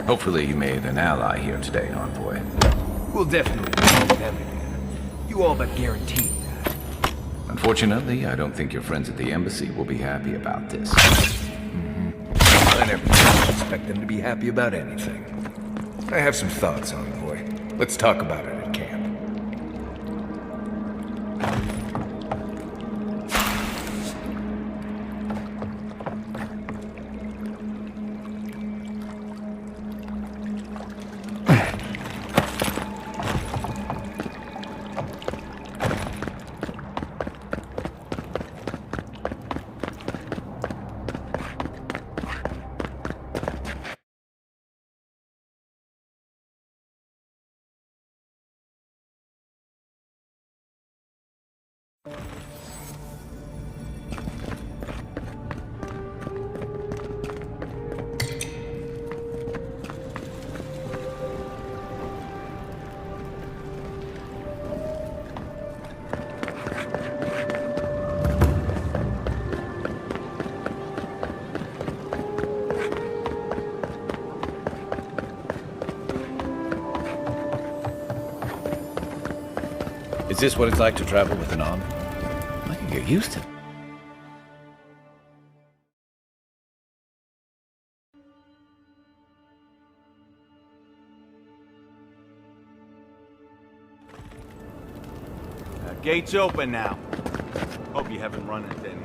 Hopefully you made an ally here today, envoy. We'll definitely make them again. You all but guaranteed that. Unfortunately, I don't think your friends at the embassy will be happy about this. I never expect them to be happy about anything. I have some thoughts, envoy. Let's talk about it at camp. Is this what it's like to travel with an envoy? I can get used to it. Gates open now. Hope you haven't run into any.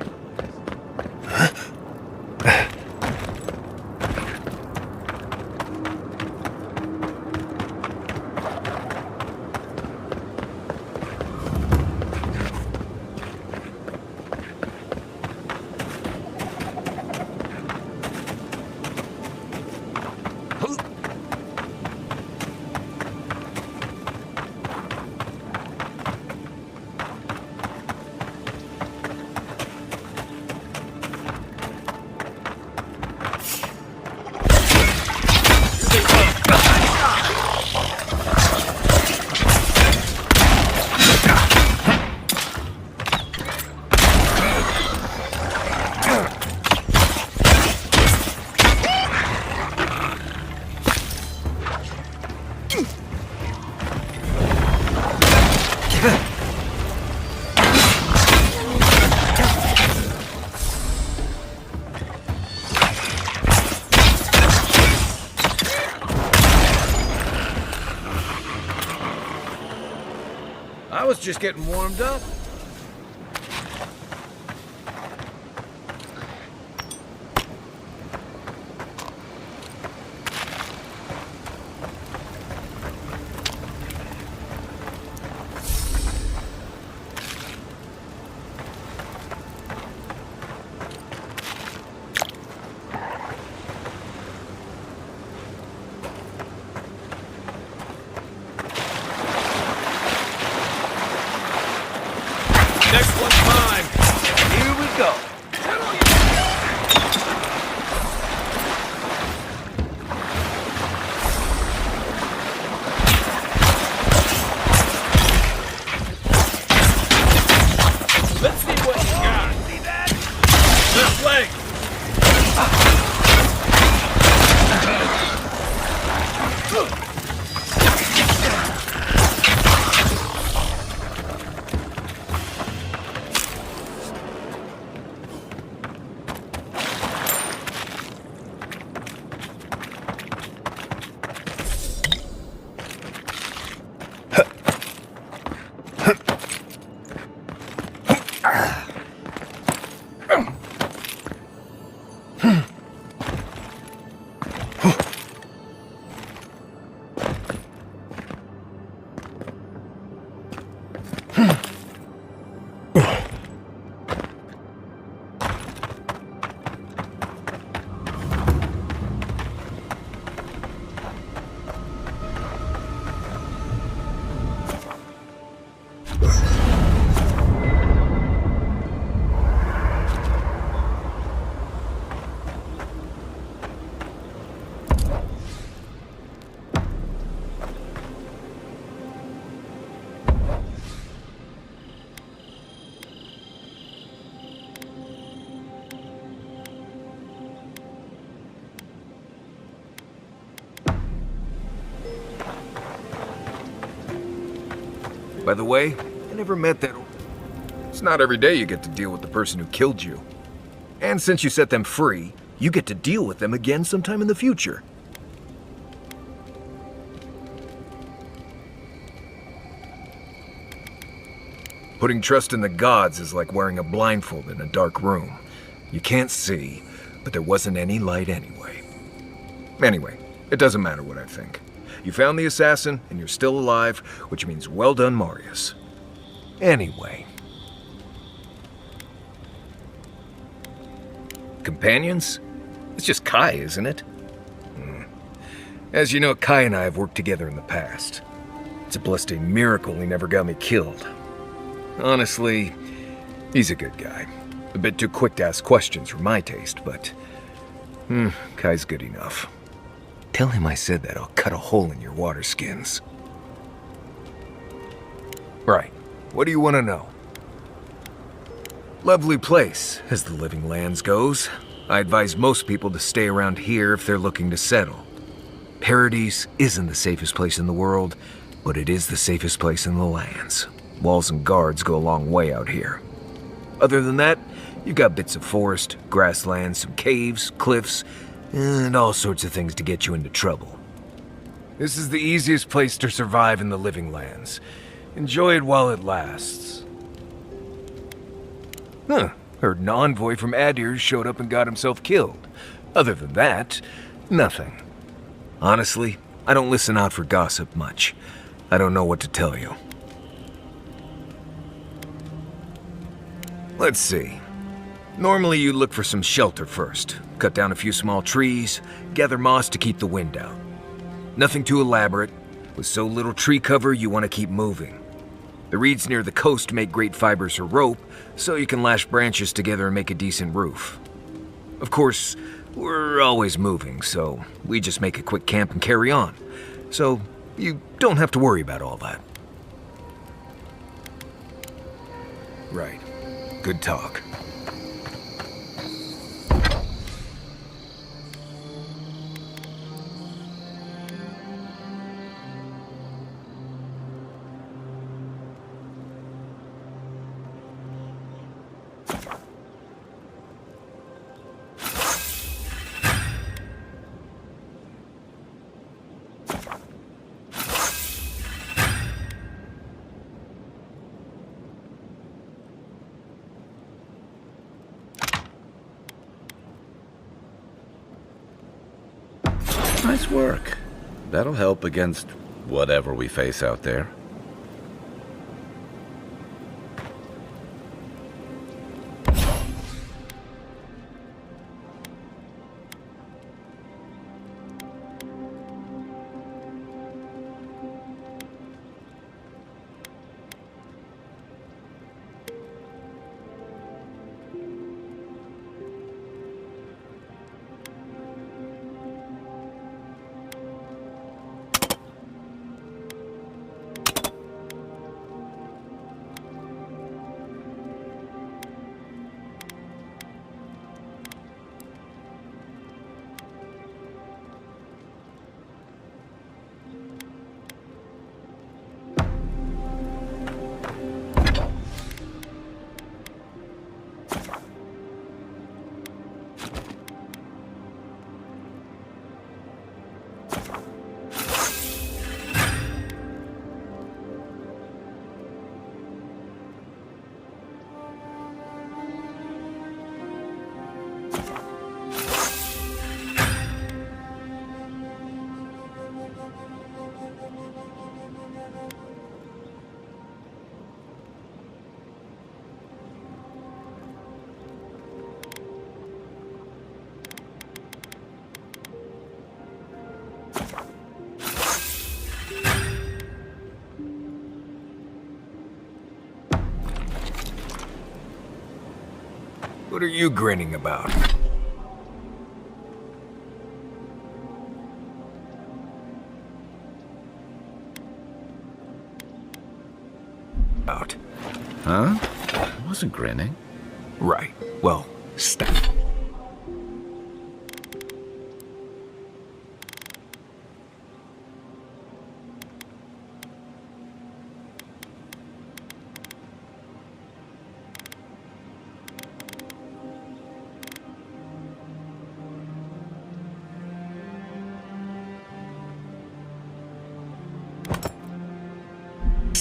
I was just getting warmed up. Next one's mine. Here we go. Let's see what you got. See that? Left leg. By the way, I never met that... It's not every day you get to deal with the person who killed you. And since you set them free, you get to deal with them again sometime in the future. Putting trust in the gods is like wearing a blindfold in a dark room. You can't see, but there wasn't any light anyway. Anyway, it doesn't matter what I think. You found the assassin, and you're still alive, which means well done, Marius. Anyway. Companions? It's just Kai, isn't it? As you know, Kai and I have worked together in the past. It's a blessed miracle he never got me killed. Honestly, he's a good guy. A bit too quick to ask questions for my taste, but... Kai's good enough. Tell him I said that I'll cut a hole in your water skins. Right. What do you want to know? Lovely place, as the Living Lands goes. I advise most people to stay around here if they're looking to settle. Paradise isn't the safest place in the world, but it is the safest place in the lands. Walls and guards go a long way out here. Other than that, you've got bits of forest, grasslands, some caves, cliffs, and all sorts of things to get you into trouble. This is the easiest place to survive in the Living Lands. Enjoy it while it lasts. Heard an envoy from Adir showed up and got himself killed. Other than that, nothing. Honestly, I don't listen out for gossip much. I don't know what to tell you. Let's see. Normally you look for some shelter first. Cut down a few small trees, gather moss to keep the wind out. Nothing too elaborate. With so little tree cover, you want to keep moving. The reeds near the coast make great fibers for rope, so you can lash branches together and make a decent roof. Of course, we're always moving, so we just make a quick camp and carry on. So you don't have to worry about all that. Right. Good talk. Nice work. That'll help against whatever we face out there. What are you grinning about? Huh? I wasn't grinning. Right. Well, stop.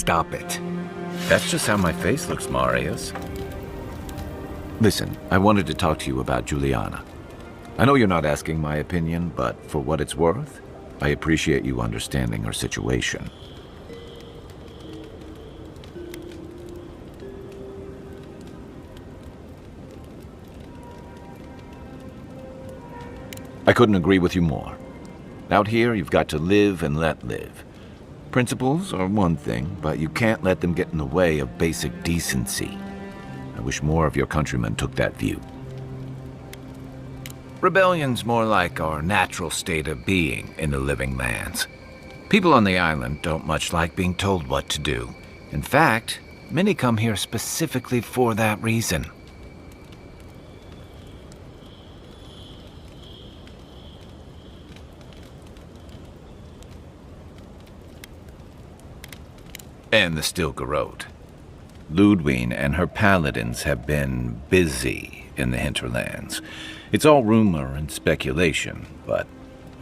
stop it. That's just how my face looks, Marius. Listen, I wanted to talk to you about Juliana. I know you're not asking my opinion, but for what it's worth, I appreciate you understanding her situation. I couldn't agree with you more. Out here, you've got to live and let live. Principles are one thing, but you can't let them get in the way of basic decency. I wish more of your countrymen took that view. Rebellion's more like our natural state of being in the living lands. People on the island don't much like being told what to do. In fact, many come here specifically for that reason. And the Stilgar Road. Ludwine and her paladins have been busy in the hinterlands. It's all rumor and speculation, but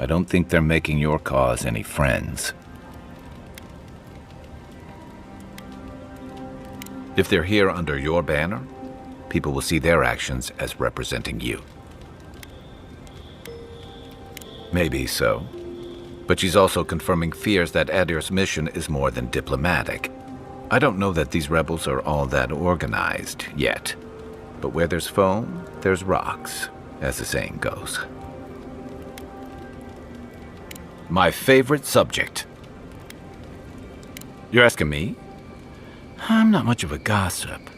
I don't think they're making your cause any friends. If they're here under your banner, people will see their actions as representing you. Maybe so. But she's also confirming fears that Adir's mission is more than diplomatic. I don't know that these rebels are all that organized yet. But where there's foam, there's rocks, as the saying goes. My favorite subject. You're asking me? I'm not much of a gossip.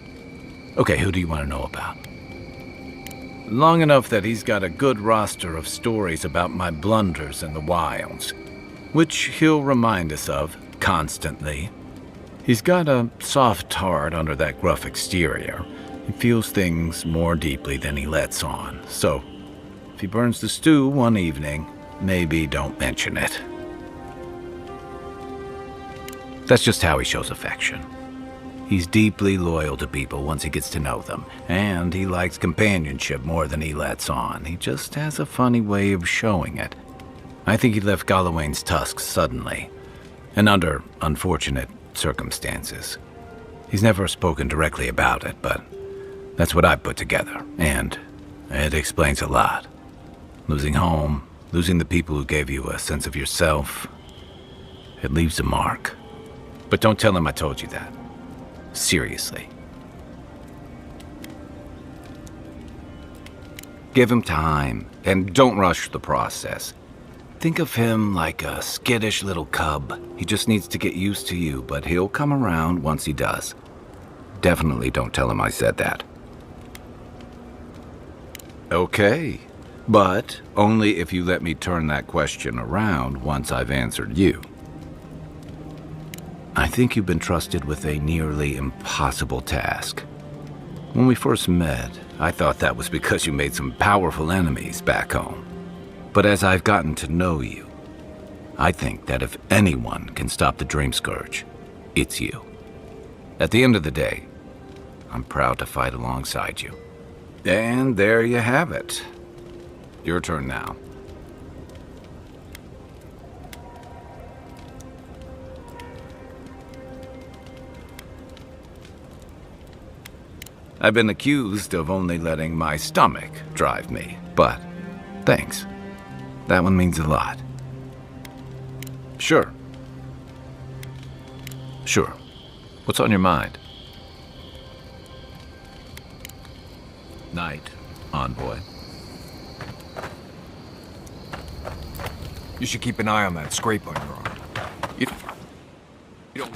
Okay, who do you want to know about? Long enough that he's got a good roster of stories about my blunders in the wilds, which he'll remind us of constantly. He's got a soft heart under that gruff exterior. He feels things more deeply than he lets on. So, if he burns the stew one evening, maybe don't mention it. That's just how he shows affection. He's deeply loyal to people once he gets to know them, and he likes companionship more than he lets on. He just has a funny way of showing it. I think he left Gallowayne's tusks suddenly, and under unfortunate circumstances. He's never spoken directly about it, but that's what I've put together, and it explains a lot. Losing home, losing the people who gave you a sense of yourself, it leaves a mark. But don't tell him I told you that. Seriously. Give him time, and don't rush the process. Think of him like a skittish little cub. He just needs to get used to you, but he'll come around once he does. Definitely don't tell him I said that. Okay, but only if you let me turn that question around once I've answered you. I think you've been trusted with a nearly impossible task. When we first met, I thought that was because you made some powerful enemies back home. But as I've gotten to know you, I think that if anyone can stop the Dream Scourge, it's you. At the end of the day, I'm proud to fight alongside you. And there you have it. Your turn now. I've been accused of only letting my stomach drive me, but thanks. That one means a lot. Sure. Sure. What's on your mind? Night, envoy. You should keep an eye on that scrape on your arm. You don't...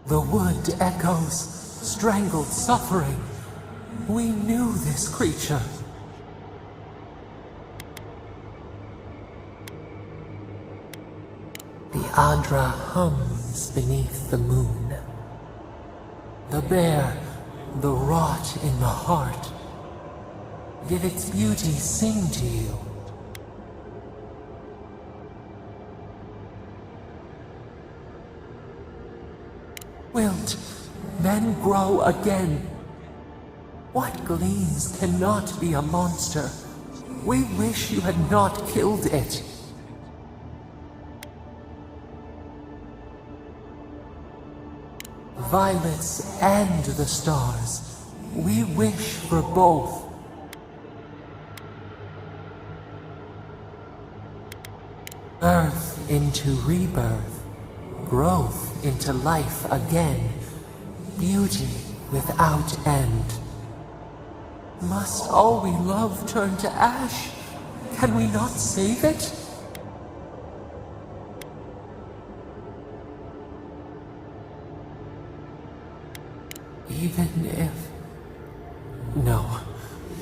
The wood echoes, strangled suffering. We knew this creature. The Adra hums beneath the moon. The bare, the rot in the heart. Did its beauty sing to you? Wilt then grow again. What gleams cannot be a monster? We wish you had not killed it. Violets and the stars. We wish for both. Birth into rebirth. Growth into life again. Beauty without end. Must all we love turn to ash? Can we not save it? Even if... No,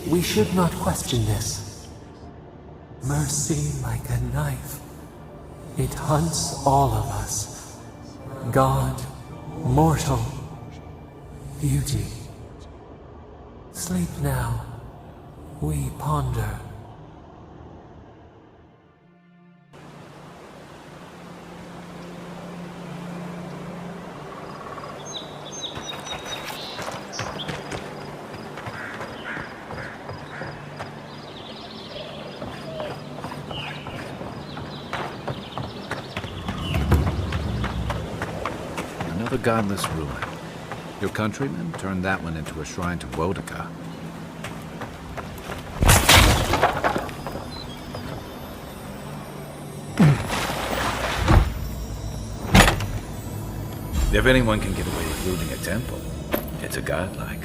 we should not question this. Mercy like a knife. It hunts all of us. God, mortal, beauty. Sleep now. We ponder. Another godless ruin. Your countrymen turned that one into a shrine to Boudica. If anyone can get away with looting a temple, it's a godlike.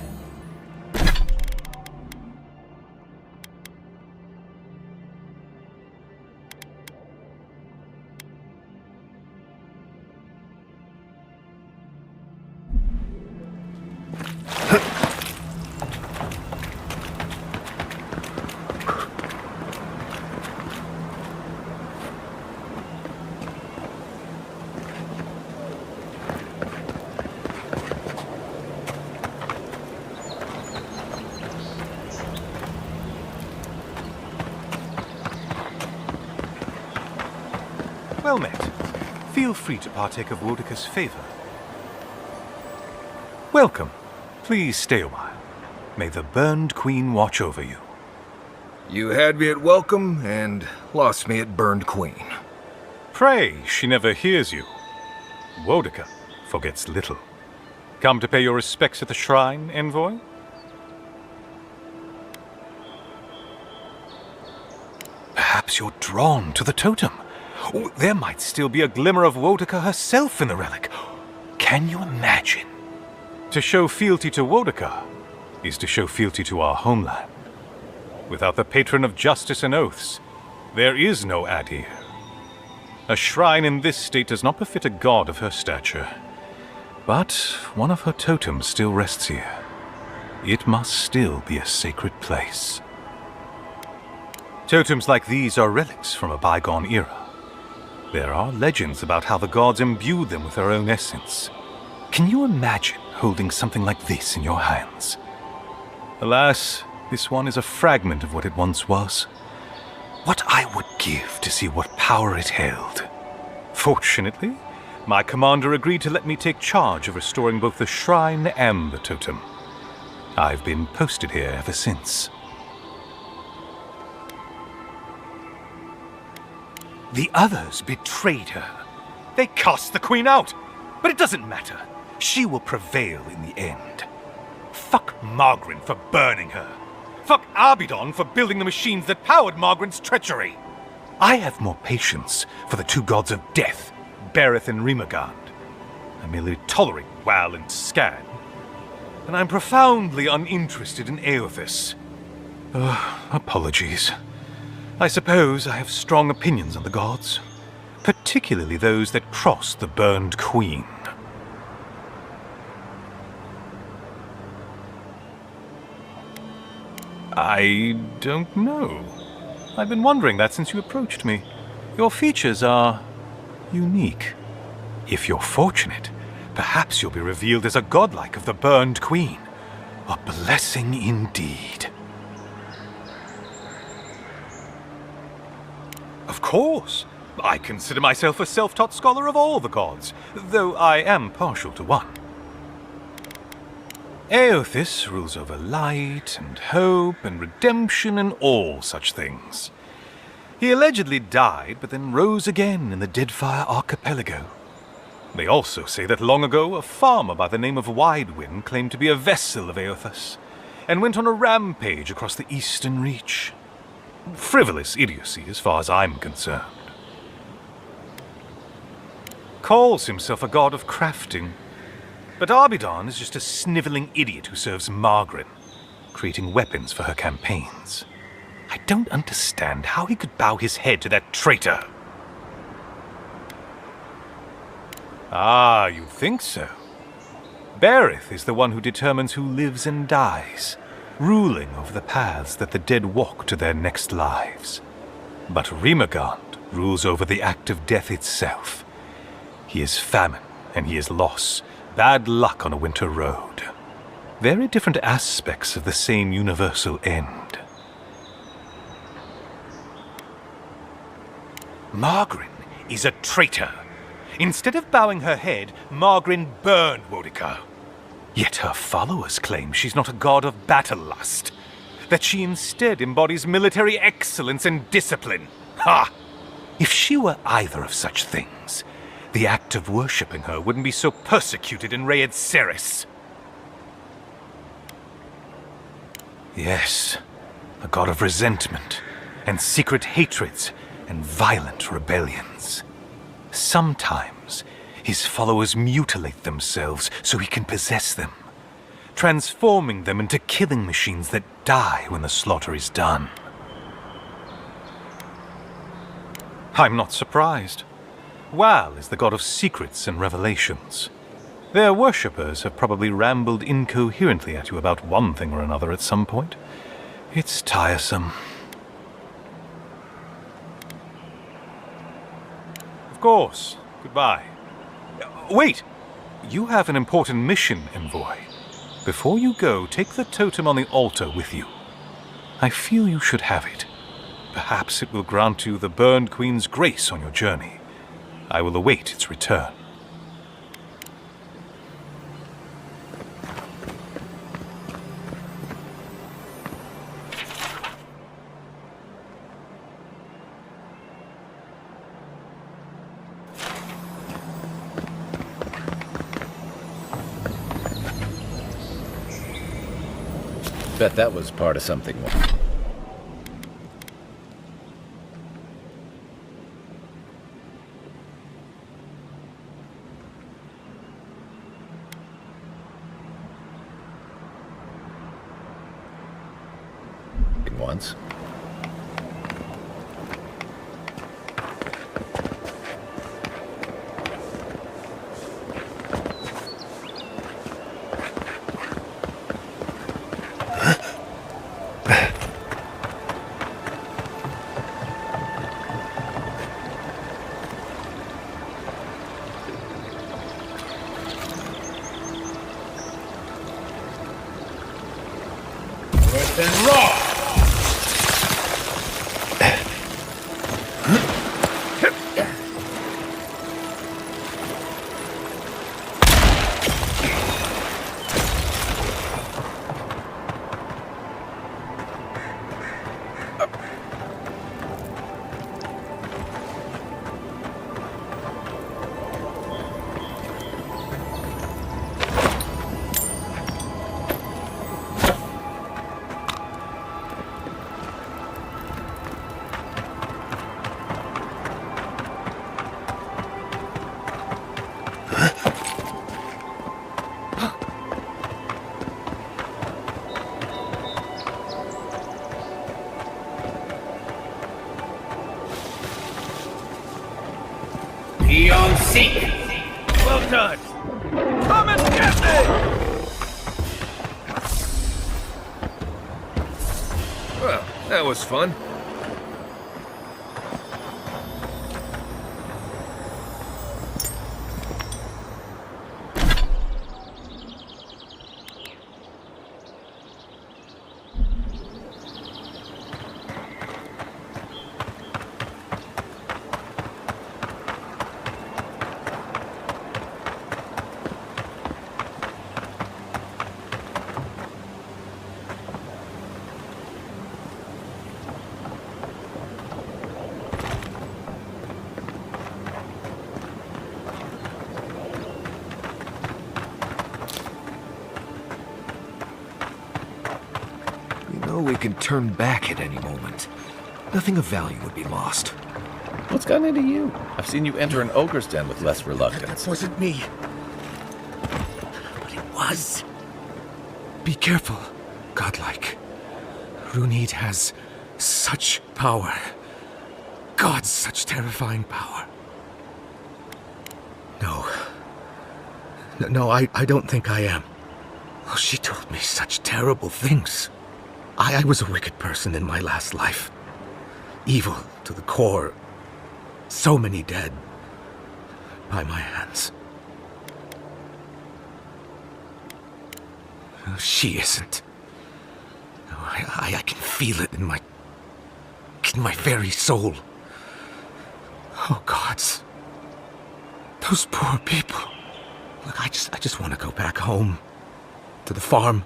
Well met. Feel free to partake of Boudica's favor. Welcome. Please stay a while. May the Burned Queen watch over you. You had me at welcome and lost me at burned queen. Pray, she never hears you. Boudica forgets little. Come to pay your respects at the shrine, envoy? Perhaps you're drawn to the totem. Oh, there might still be a glimmer of Boudica herself in the relic. Can you imagine? To show fealty to Boudica is to show fealty to our homeland. Without the patron of justice and oaths, there is no Adir. A shrine in this state does not befit a god of her stature. But one of her totems still rests here. It must still be a sacred place. Totems like these are relics from a bygone era. There are legends about how the gods imbued them with their own essence. Can you imagine holding something like this in your hands? Alas, this one is a fragment of what it once was. What I would give to see what power it held. Fortunately, my commander agreed to let me take charge of restoring both the shrine and the totem. I've been posted here ever since. The others betrayed her. They cast the queen out. But it doesn't matter. She will prevail in the end. Fuck Margaret for burning her. Fuck Abidon for building the machines that powered Margaret's treachery. I have more patience for the two gods of death, Bereth and Rimagand. I merely tolerate Wal and Scan. And I'm profoundly uninterested in Aothis. Apologies. I suppose I have strong opinions on the gods, particularly those that cross the Burned Queen. I don't know. I've been wondering that since you approached me. Your features are unique. If you're fortunate, perhaps you'll be revealed as a godlike of the Burned Queen. A blessing indeed. Of course. I consider myself a self-taught scholar of all the gods, though I am partial to one. Aothis rules over light and hope and redemption and all such things. He allegedly died, but then rose again in the Deadfire Archipelago. They also say that long ago a farmer by the name of Widewind claimed to be a vessel of Eothas, and went on a rampage across the Eastern Reach. Frivolous idiocy as far as I'm concerned. Calls himself a god of crafting, but Arbidon is just a sniveling idiot who serves Margaret, creating weapons for her campaigns. I don't understand how he could bow his head to that traitor. Ah, you think so? Berith is the one who determines who lives and dies, ruling over the paths that the dead walk to their next lives. But Rimagant rules over the act of death itself. He is famine, and he is loss, bad luck on a winter road. Very different aspects of the same universal end. Margaret is a traitor. Instead of bowing her head, Margaret burned Wodika. Yet her followers claim she's not a god of battle lust, that she instead embodies military excellence and discipline. Ha! If she were either of such things, the act of worshipping her wouldn't be so persecuted in Rayed Ceres. Yes, a god of resentment, and secret hatreds, and violent rebellions. Sometimes, his followers mutilate themselves so he can possess them, transforming them into killing machines that die when the slaughter is done. I'm not surprised. Wal is the god of secrets and revelations. Their worshippers have probably rambled incoherently at you about one thing or another at some point. It's tiresome. Of course. Goodbye. Wait! You have an important mission, envoy. Before you go, take the totem on the altar with you. I feel you should have it. Perhaps it will grant you the Burned Queen's grace on your journey. I will await its return. Bet that was part of something more. Once. Seek! Well done! Come and get me! Well, that was fun. Well, we can turn back at any moment. Nothing of value would be lost. What's gotten into you? I've seen you enter an ogre's den with less reluctance. That wasn't me. But it was. Be careful, godlike. Runid has such power. God, such terrifying power. No, I don't think I am. Oh, she told me such terrible things. I was a wicked person in my last life. Evil to the core. So many dead. By my hands. She isn't. I can feel it in my very soul. Oh, gods. Those poor people. Look, I just want to go back home. To the farm.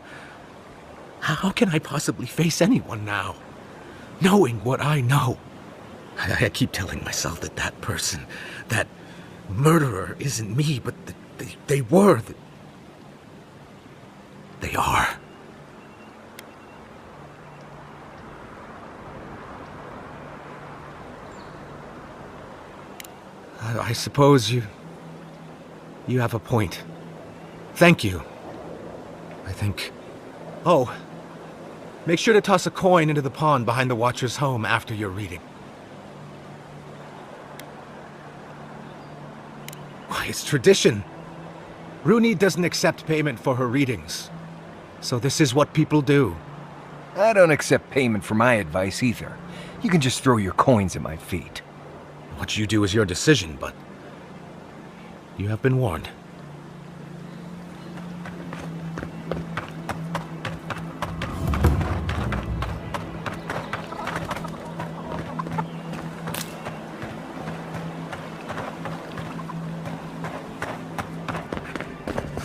How can I possibly face anyone now? Knowing what I know. I keep telling myself that person, that murderer isn't me, but they were. They are. I suppose you have a point. Thank you. I think... Oh, make sure to toss a coin into the pond behind the Watcher's home after your reading. Why, it's tradition. Runid doesn't accept payment for her readings. So this is what people do. I don't accept payment for my advice either. You can just throw your coins at my feet. What you do is your decision, but... you have been warned.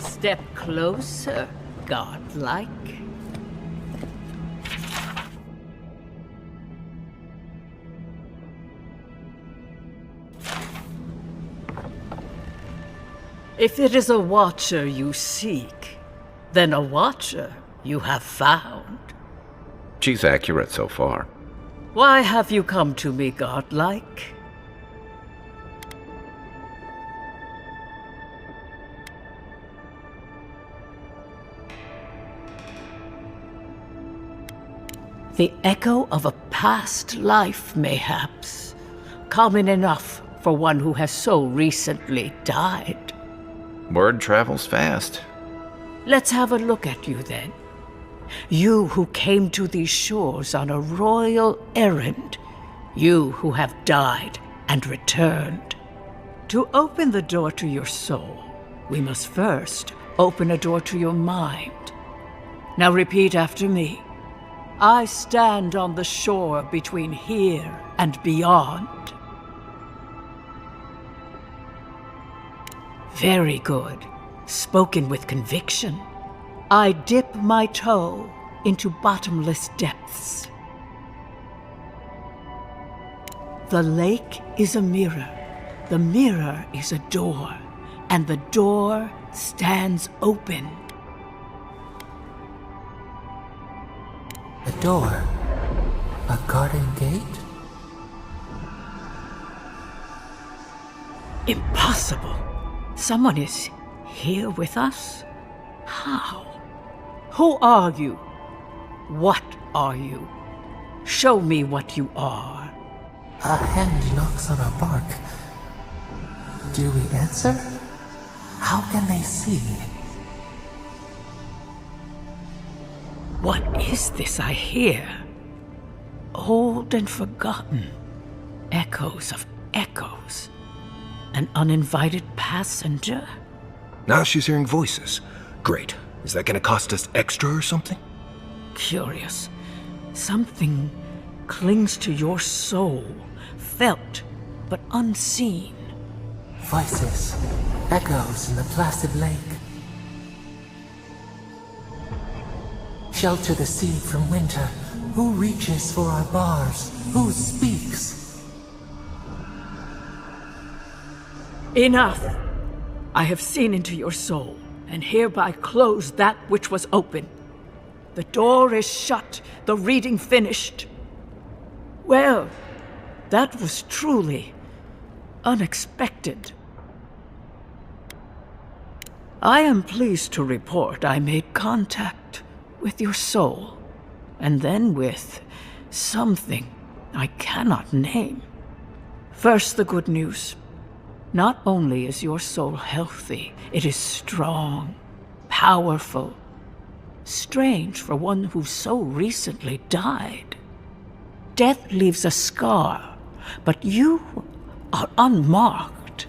Step closer, godlike. If it is a watcher you seek, then a watcher you have found. She's accurate so far. Why have you come to me, godlike? The echo of a past life, mayhaps. Common enough for one who has so recently died. Word travels fast. Let's have a look at you, then. You who came to these shores on a royal errand. You who have died and returned. To open the door to your soul, we must first open a door to your mind. Now repeat after me. I stand on the shore between here and beyond. Very good. Spoken with conviction. I dip my toe into bottomless depths. The lake is a mirror. The mirror is a door. And the door stands open. A door? A garden gate? Impossible. Someone is here with us? How? Who are you? What are you? Show me what you are. A hand knocks on our bark. Do we answer? How can they see? What is this I hear? Old and forgotten. Echoes of echoes. An uninvited passenger? Now she's hearing voices. Great. Is that gonna cost us extra or something? Curious. Something clings to your soul, felt but unseen. Voices, echoes in the placid lake. Shelter the sea from winter. Who reaches for our bars? Who speaks? Enough! I have seen into your soul, and hereby close that which was open. The door is shut, the reading finished. Well, that was truly unexpected. I am pleased to report I made contact with your soul, and then with something I cannot name. First, the good news. Not only is your soul healthy, it is strong, powerful. Strange for one who so recently died. Death leaves a scar, but you are unmarked.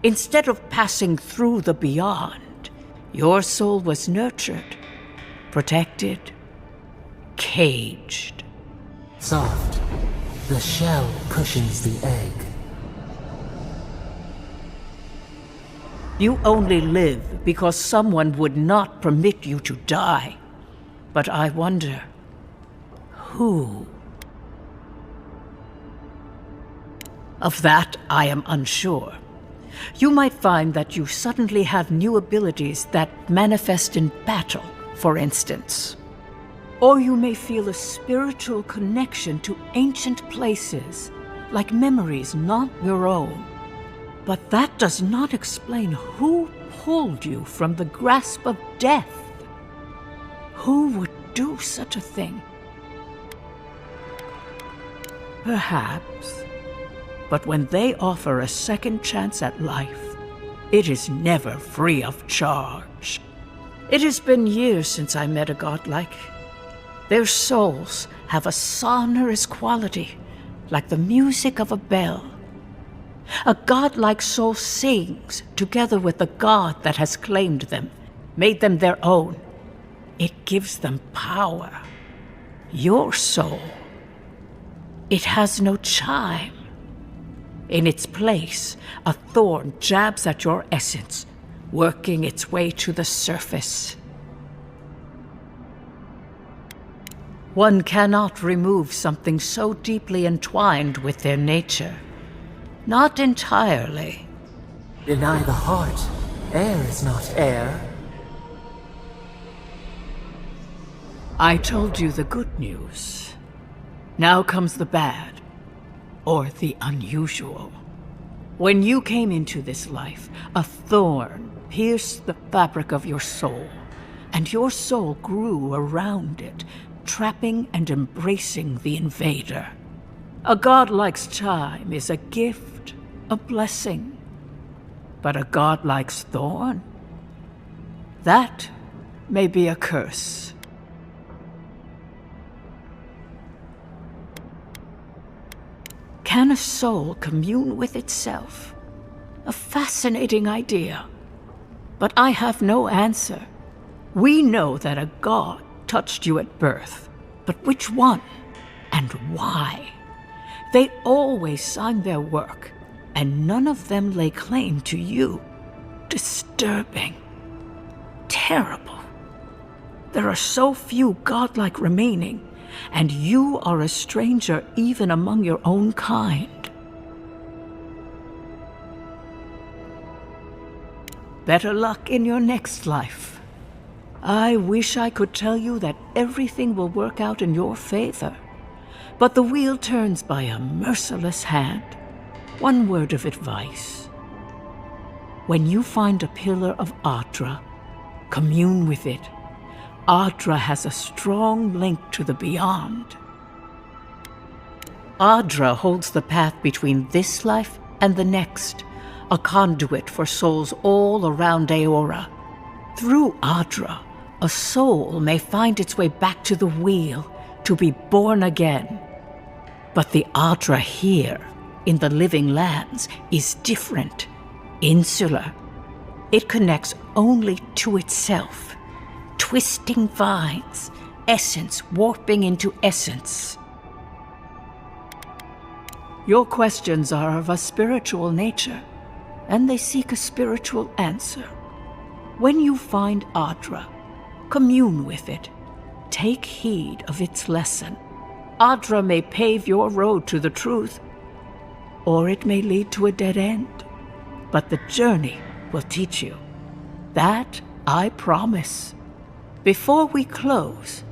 Instead of passing through the beyond, your soul was nurtured, protected, caged. Soft, the shell cushions the egg. You only live because someone would not permit you to die. But I wonder, who? Of that, I am unsure. You might find that you suddenly have new abilities that manifest in battle, for instance. Or you may feel a spiritual connection to ancient places, like memories not your own. But that does not explain who pulled you from the grasp of death. Who would do such a thing? Perhaps. But when they offer a second chance at life, it is never free of charge. It has been years since I met a godlike. Their souls have a sonorous quality, like the music of a bell. A godlike soul sings together with the god that has claimed them, made them their own. It gives them power. Your soul, it has no chime. In its place, a thorn jabs at your essence, working its way to the surface. One cannot remove something so deeply entwined with their nature. Not entirely. Deny the heart. Air is not air. I told you the good news. Now comes the bad. Or the unusual. When you came into this life, a thorn pierced the fabric of your soul, and your soul grew around it, trapping and embracing the invader. A godlike's chime is a gift, a blessing. But a godlike's thorn? That may be a curse. Can a soul commune with itself? A fascinating idea. But I have no answer. We know that a god touched you at birth, but which one and why? They always signed their work, and none of them lay claim to you. Disturbing. Terrible. There are so few godlike remaining, and you are a stranger even among your own kind. Better luck in your next life. I wish I could tell you that everything will work out in your favor, but the wheel turns by a merciless hand. One word of advice. When you find a pillar of Adra, commune with it. Adra has a strong link to the beyond. Adra holds the path between this life and the next, a conduit for souls all around Aora. Through Adra, a soul may find its way back to the wheel to be born again. But the Adra here, in the living lands, is different, insular. It connects only to itself. Twisting vines, essence warping into essence. Your questions are of a spiritual nature, and they seek a spiritual answer. When you find Adra, commune with it. Take heed of its lesson. Adra may pave your road to the truth, or it may lead to a dead end. But the journey will teach you. That I promise. Before we close,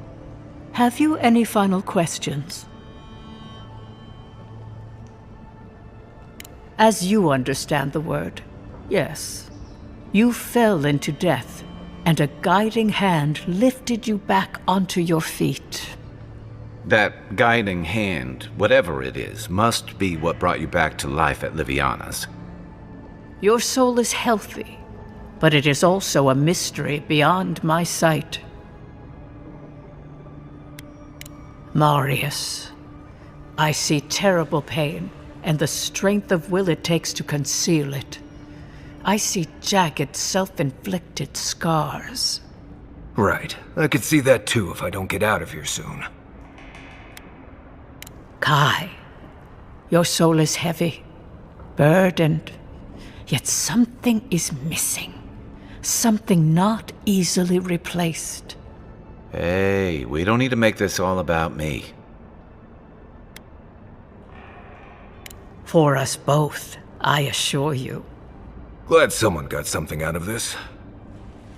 Have you any final questions? As you understand the word, yes. You fell into death, and a guiding hand lifted you back onto your feet. That guiding hand, whatever it is, must be what brought you back to life at Liviana's. Your soul is healthy, but it is also a mystery beyond my sight. Marius, I see terrible pain and the strength of will it takes to conceal it. I see jagged, self-inflicted scars. Right. I could see that too if I don't get out of here soon. Kai, your soul is heavy, burdened, yet something is missing. Something not easily replaced. Hey, we don't need to make this all about me. For us both, I assure you. Glad someone got something out of this.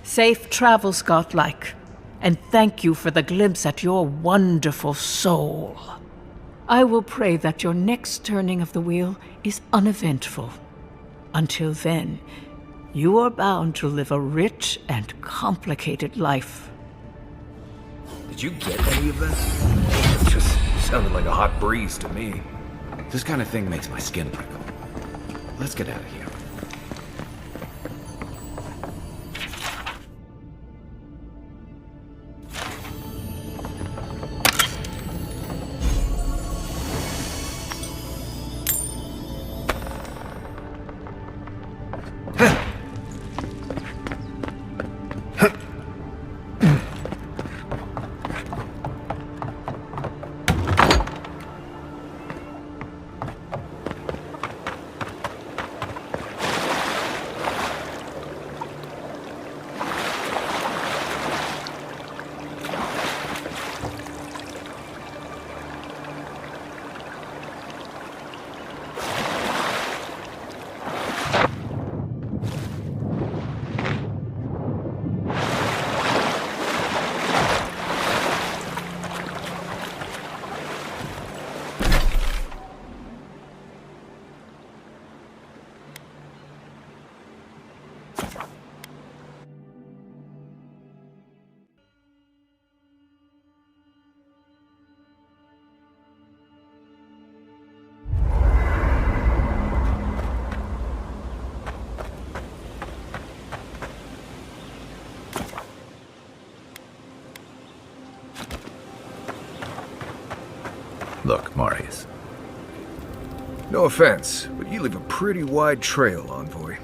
Safe travels, Godlike, and thank you for the glimpse at your wonderful soul. I will pray that your next turning of the wheel is uneventful. Until then, you are bound to live a rich and complicated life. Did you get any of that? It just sounded like a hot breeze to me. This kind of thing makes my skin prickle. Let's get out of here. Look, Marius. No offense, but you leave a pretty wide trail, Envoy.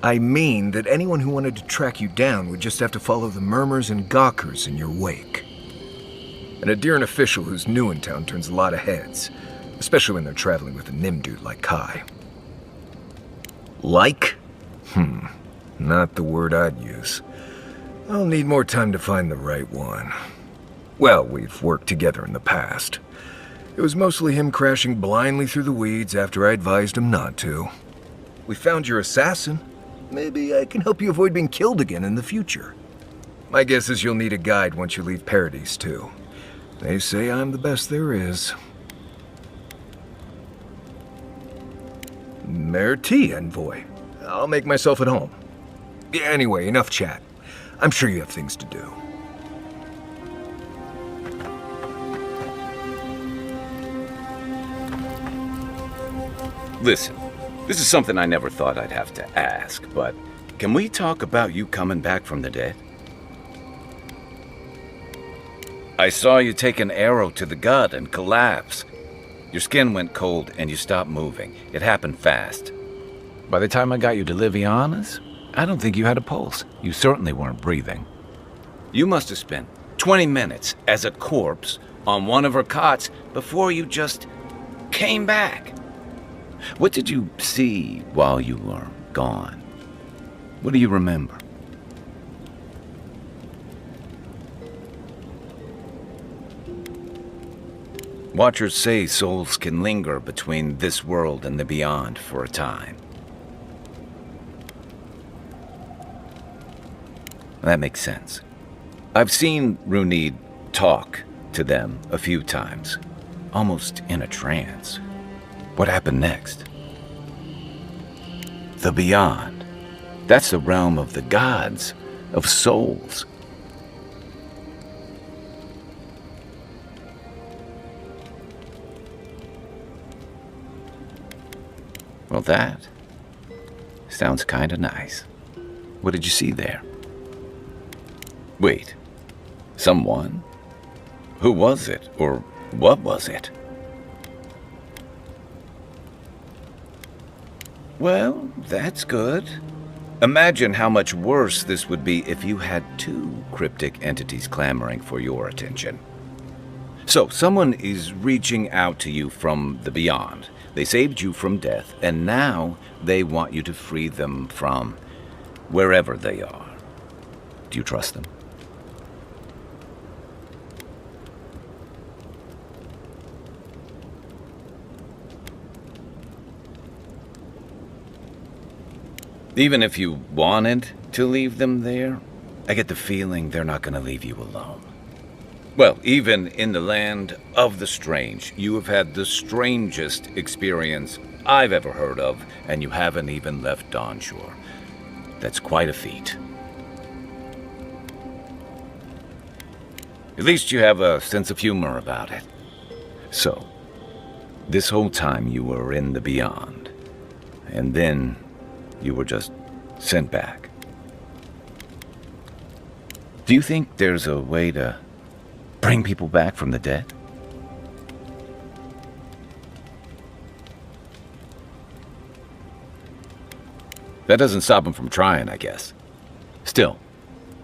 I mean that anyone who wanted to track you down would just have to follow the murmurs and gawkers in your wake. An Adiran official who's new in town turns a lot of heads, especially when they're traveling with a Nim dude like Kai. Like? Not the word I'd use. I'll need more time to find the right one. Well, we've worked together in the past. It was mostly him crashing blindly through the weeds after I advised him not to. We found your assassin. Maybe I can help you avoid being killed again in the future. My guess is you'll need a guide once you leave Paradise, too. They say I'm the best there is. Merci, Envoy. I'll make myself at home. Anyway, enough chat. I'm sure you have things to do. Listen, this is something I never thought I'd have to ask, but can we talk about you coming back from the dead? I saw you take an arrow to the gut and collapse. Your skin went cold and you stopped moving. It happened fast. By the time I got you to Liviana's, I don't think you had a pulse. You certainly weren't breathing. You must have spent 20 minutes as a corpse on one of her cots before you just came back. What did you see while you were gone? What do you remember? Watchers say souls can linger between this world and the beyond for a time. That makes sense. I've seen Runid talk to them a few times, almost in a trance. What happened next? The beyond. That's the realm of the gods, of souls. Well, that sounds kinda nice. What did you see there? Wait, someone? Who was it, or what was it? Well, that's good. Imagine how much worse this would be if you had two cryptic entities clamoring for your attention. So, someone is reaching out to you from the beyond. They saved you from death, and now they want you to free them from wherever they are. Do you trust them? Even if you wanted to leave them there, I get the feeling they're not going to leave you alone. Well, even in the land of the strange, you have had the strangest experience I've ever heard of, and you haven't even left Dawn Shore. That's quite a feat. At least you have a sense of humor about it. So, this whole time you were in the beyond, and then you were just sent back. Do you think there's a way to bring people back from the dead? That doesn't stop them from trying, I guess. Still,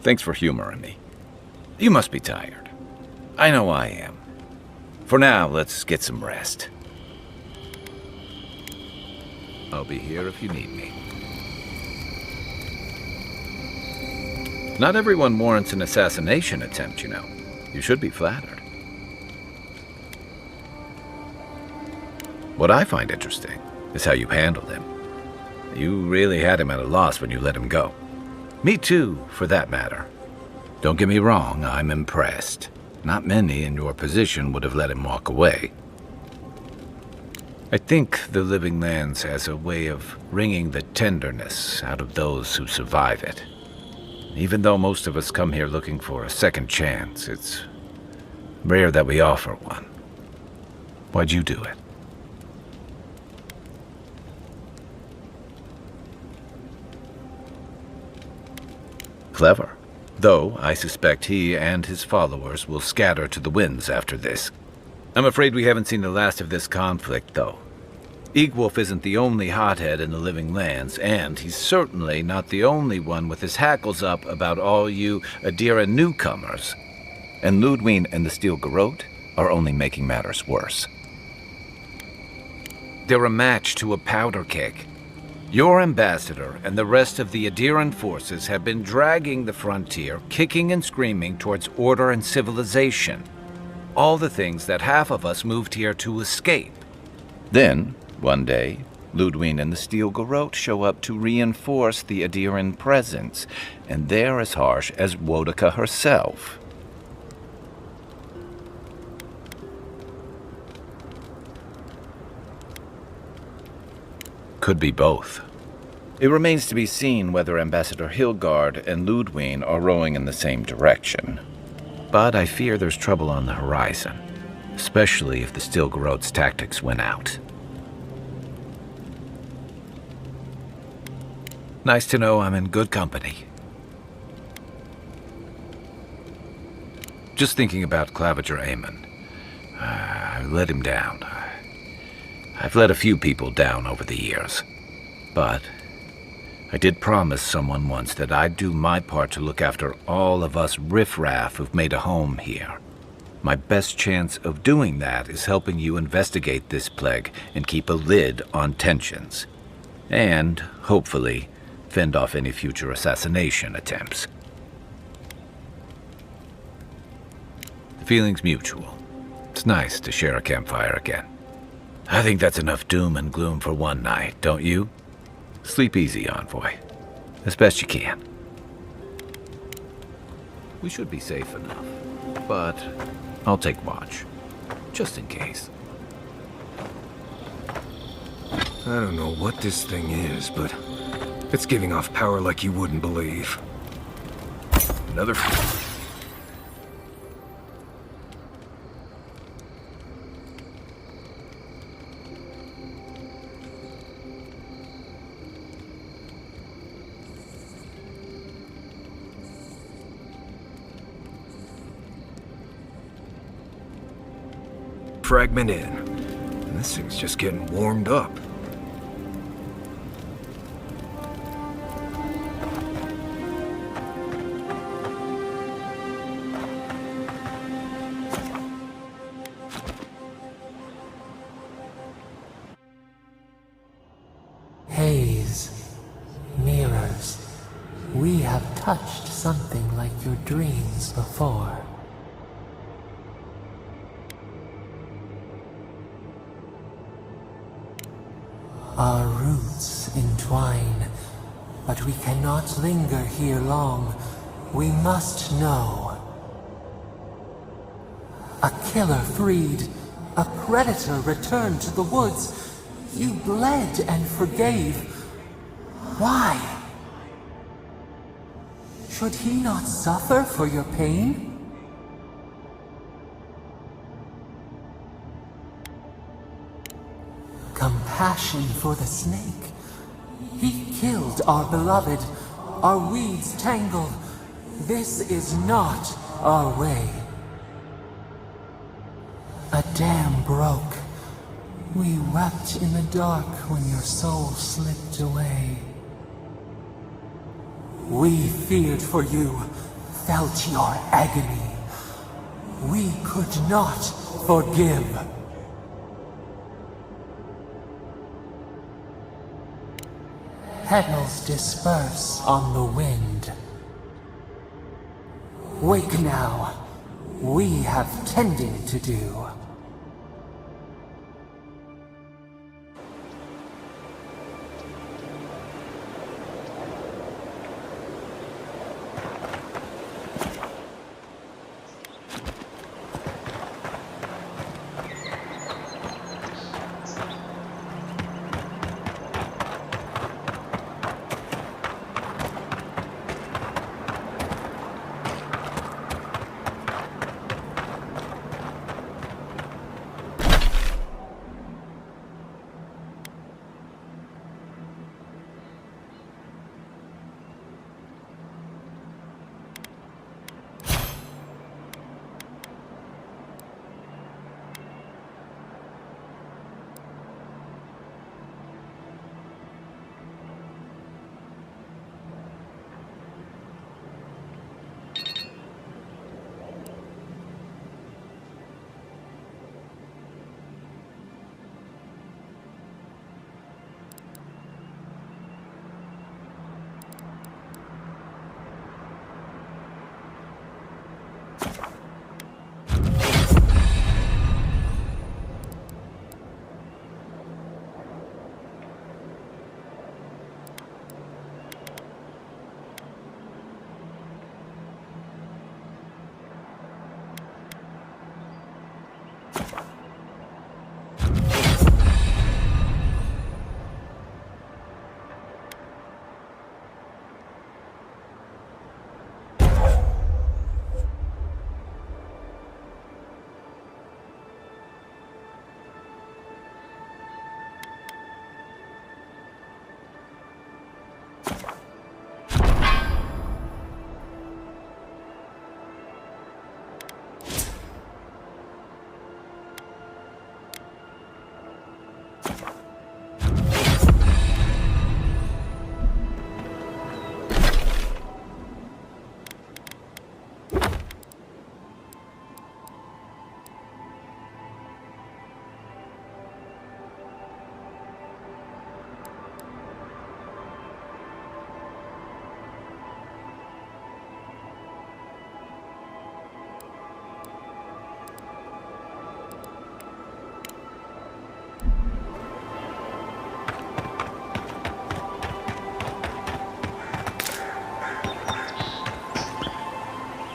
thanks for humoring me. You must be tired. I know I am. For now, let's get some rest. I'll be here if you need me. Not everyone warrants an assassination attempt, you know. You should be flattered. What I find interesting is how you handled him. You really had him at a loss when you let him go. Me too, for that matter. Don't get me wrong, I'm impressed. Not many in your position would have let him walk away. I think the Living Lands has a way of wringing the tenderness out of those who survive it. Even though most of us come here looking for a second chance, it's rare that we offer one. Why'd you do it? Clever. Though I suspect he and his followers will scatter to the winds after this. I'm afraid we haven't seen the last of this conflict, though. Eagwolf isn't the only hothead in the Living Lands, and he's certainly not the only one with his hackles up about all you Adira newcomers. And Ludwig and the Steel Garrote are only making matters worse. They're a match to a powder keg. Your ambassador and the rest of the Adiran forces have been dragging the frontier, kicking and screaming towards order and civilization. All the things that half of us moved here to escape. Then, one day, Ludwig and the Steel Garrote show up to reinforce the Adiran presence, and they're as harsh as Wodaka herself. Could be both. It remains to be seen whether Ambassador Hilgard and Ludwig are rowing in the same direction. But I fear there's trouble on the horizon, especially if the Steel Garrote's tactics win out. Nice to know I'm in good company. Just thinking about Claviger Amon. I let him down. I've let a few people down over the years. But I did promise someone once that I'd do my part to look after all of us riffraff who've made a home here. My best chance of doing that is helping you investigate this plague and keep a lid on tensions. And, hopefully, fend off any future assassination attempts. The feeling's mutual. It's nice to share a campfire again. I think that's enough doom and gloom for one night, don't you? Sleep easy, Envoy. As best you can. We should be safe enough. But I'll take watch, just in case. I don't know what this thing is, but it's giving off power like you wouldn't believe. Another... fragment in. And this thing's just getting warmed up. Haze, mirrors, we have touched something like your dreams before. Our roots entwine, but we cannot linger here long. We must know. A killer freed, a predator returned to the woods. You bled and forgave. Why? Should he not suffer for your pain? Compassion for the snake. He killed our beloved. Our weeds tangled. This is not our way. A dam broke. We wept in the dark when your soul slipped away. We feared for you, felt your agony. We could not forgive. Petals disperse on the wind. Wake now. We have tending to do.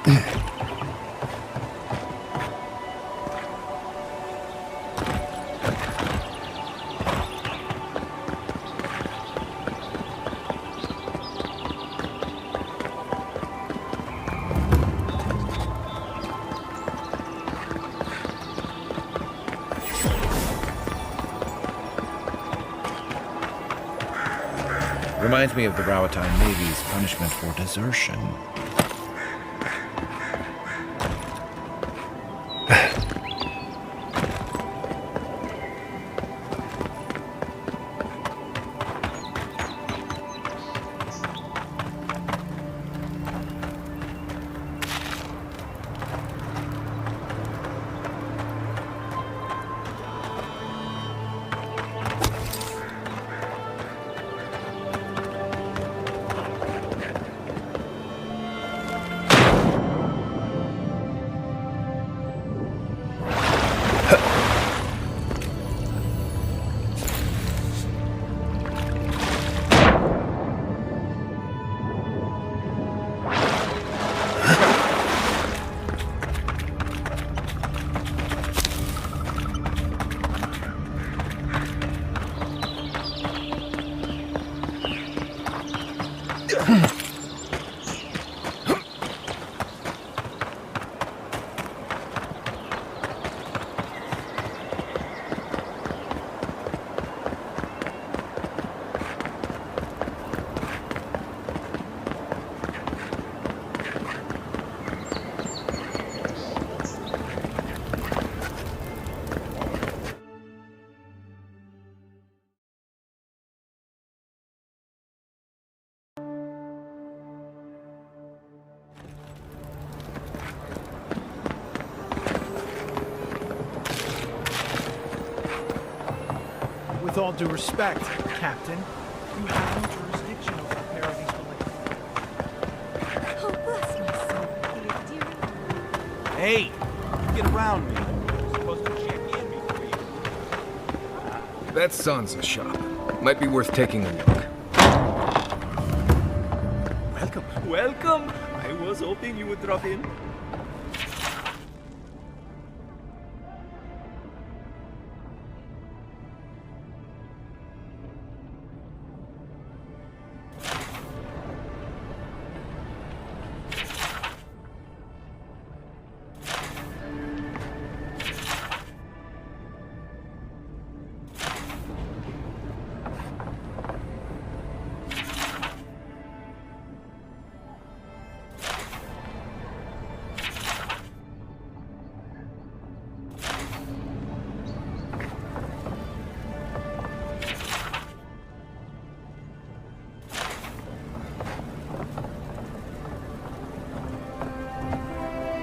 Reminds me of the Rawatine Navy's punishment for desertion. With all due respect, Captain, you have no jurisdiction over a pair of these Oh, bless my soul, dear. Hey! Get around me. I'm supposed to check in before you... That's Sansa's shop. Might be worth taking a look. Welcome. Welcome. I was hoping you would drop in.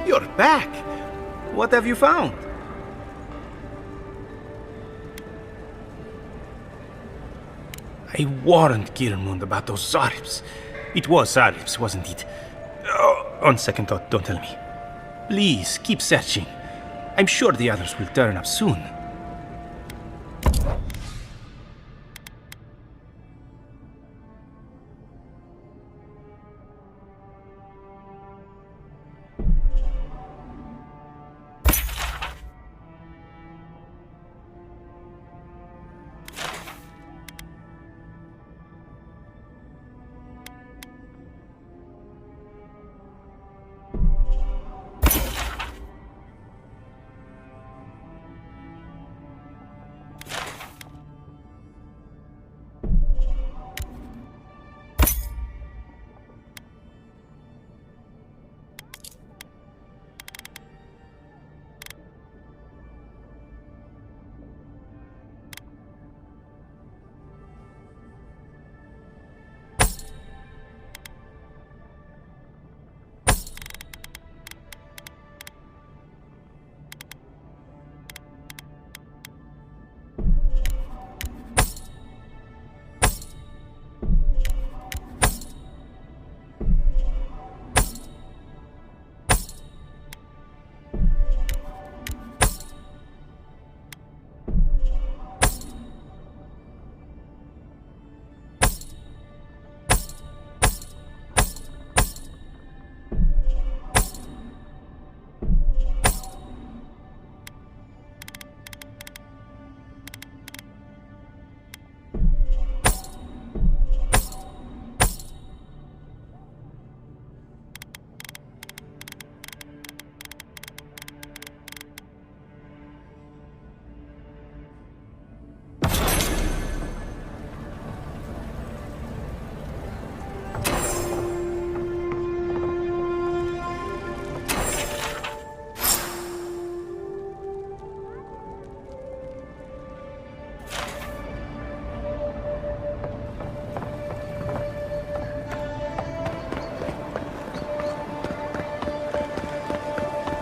You're back! What have you found? I warned Kirmund about those Zaribs. It was Zaribs, wasn't it? Oh, on second thought, don't tell me. Please, keep searching. I'm sure the others will turn up soon.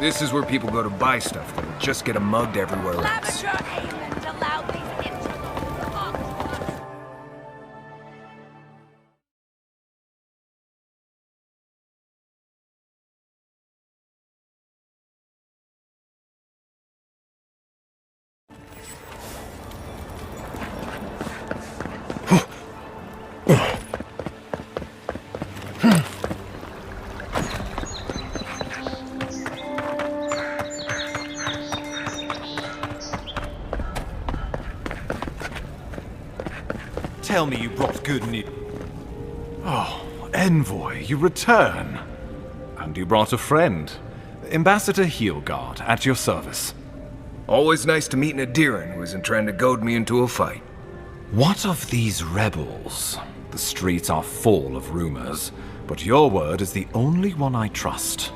This is where people go to buy stuff that'll just get them mugged everywhere else. Tell me you brought good news. Oh, Envoy, you return. And you brought a friend. Ambassador Heelguard, at your service. Always nice to meet an Adiran who isn't trying to goad me into a fight. What of these rebels? The streets are full of rumors, but your word is the only one I trust.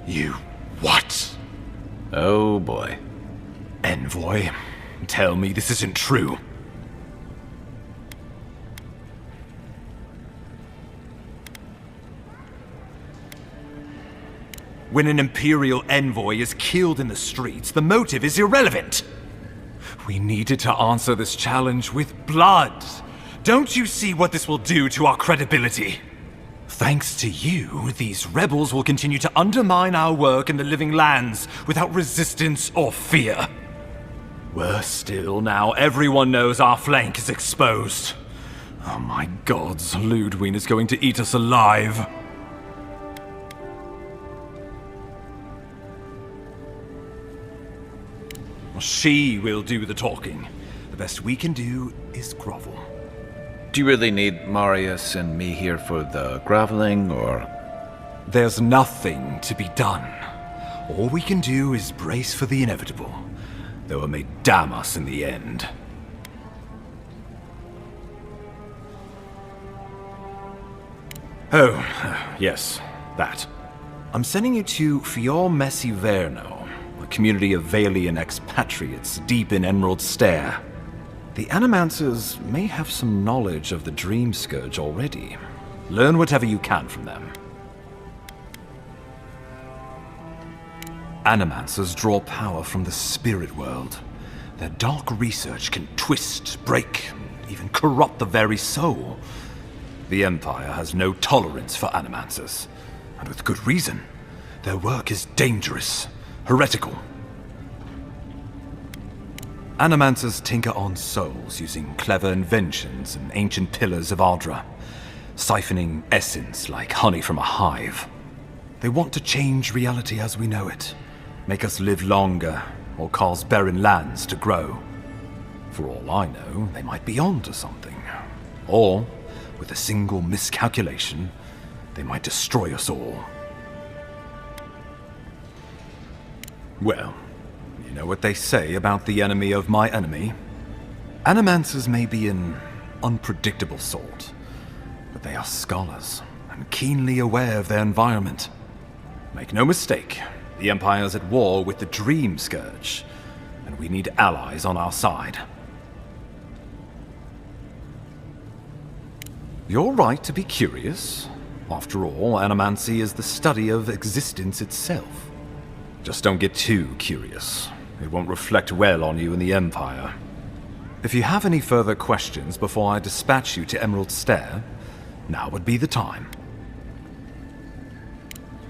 You what? Oh boy. Envoy, tell me this isn't true. When an Imperial envoy is killed in the streets, the motive is irrelevant. We needed to answer this challenge with blood. Don't you see what this will do to our credibility? Thanks to you, these rebels will continue to undermine our work in the Living Lands without resistance or fear. Worse still, now everyone knows our flank is exposed. Oh my gods, Ludwig is going to eat us alive. She will do the talking. The best we can do is grovel. Do you really need Marius and me here for the groveling, or...? There's nothing to be done. All we can do is brace for the inevitable, though it may damn us in the end. Oh, yes, that. I'm sending you to Fior Messi Verno, a community of Valian expatriates deep in Emerald Stair. The Animancers may have some knowledge of the Dream Scourge already. Learn whatever you can from them. Animancers draw power from the spirit world. Their dark research can twist, break, and even corrupt the very soul. The Empire has no tolerance for Animancers, and with good reason. Their work is dangerous, heretical. Animancers tinker on souls using clever inventions and ancient pillars of Ardra, siphoning essence like honey from a hive. They want to change reality as we know it, make us live longer, or cause barren lands to grow. For all I know, they might be on to something. Or, with a single miscalculation, they might destroy us all. Well, you know what they say about the enemy of my enemy? Animancers may be an unpredictable sort, but they are scholars and keenly aware of their environment. Make no mistake, the Empire's at war with the Dream Scourge, and we need allies on our side. You're right to be curious. After all, animancy is the study of existence itself. Just don't get too curious. It won't reflect well on you in the Empire. If you have any further questions before I dispatch you to Emerald Stair, now would be the time.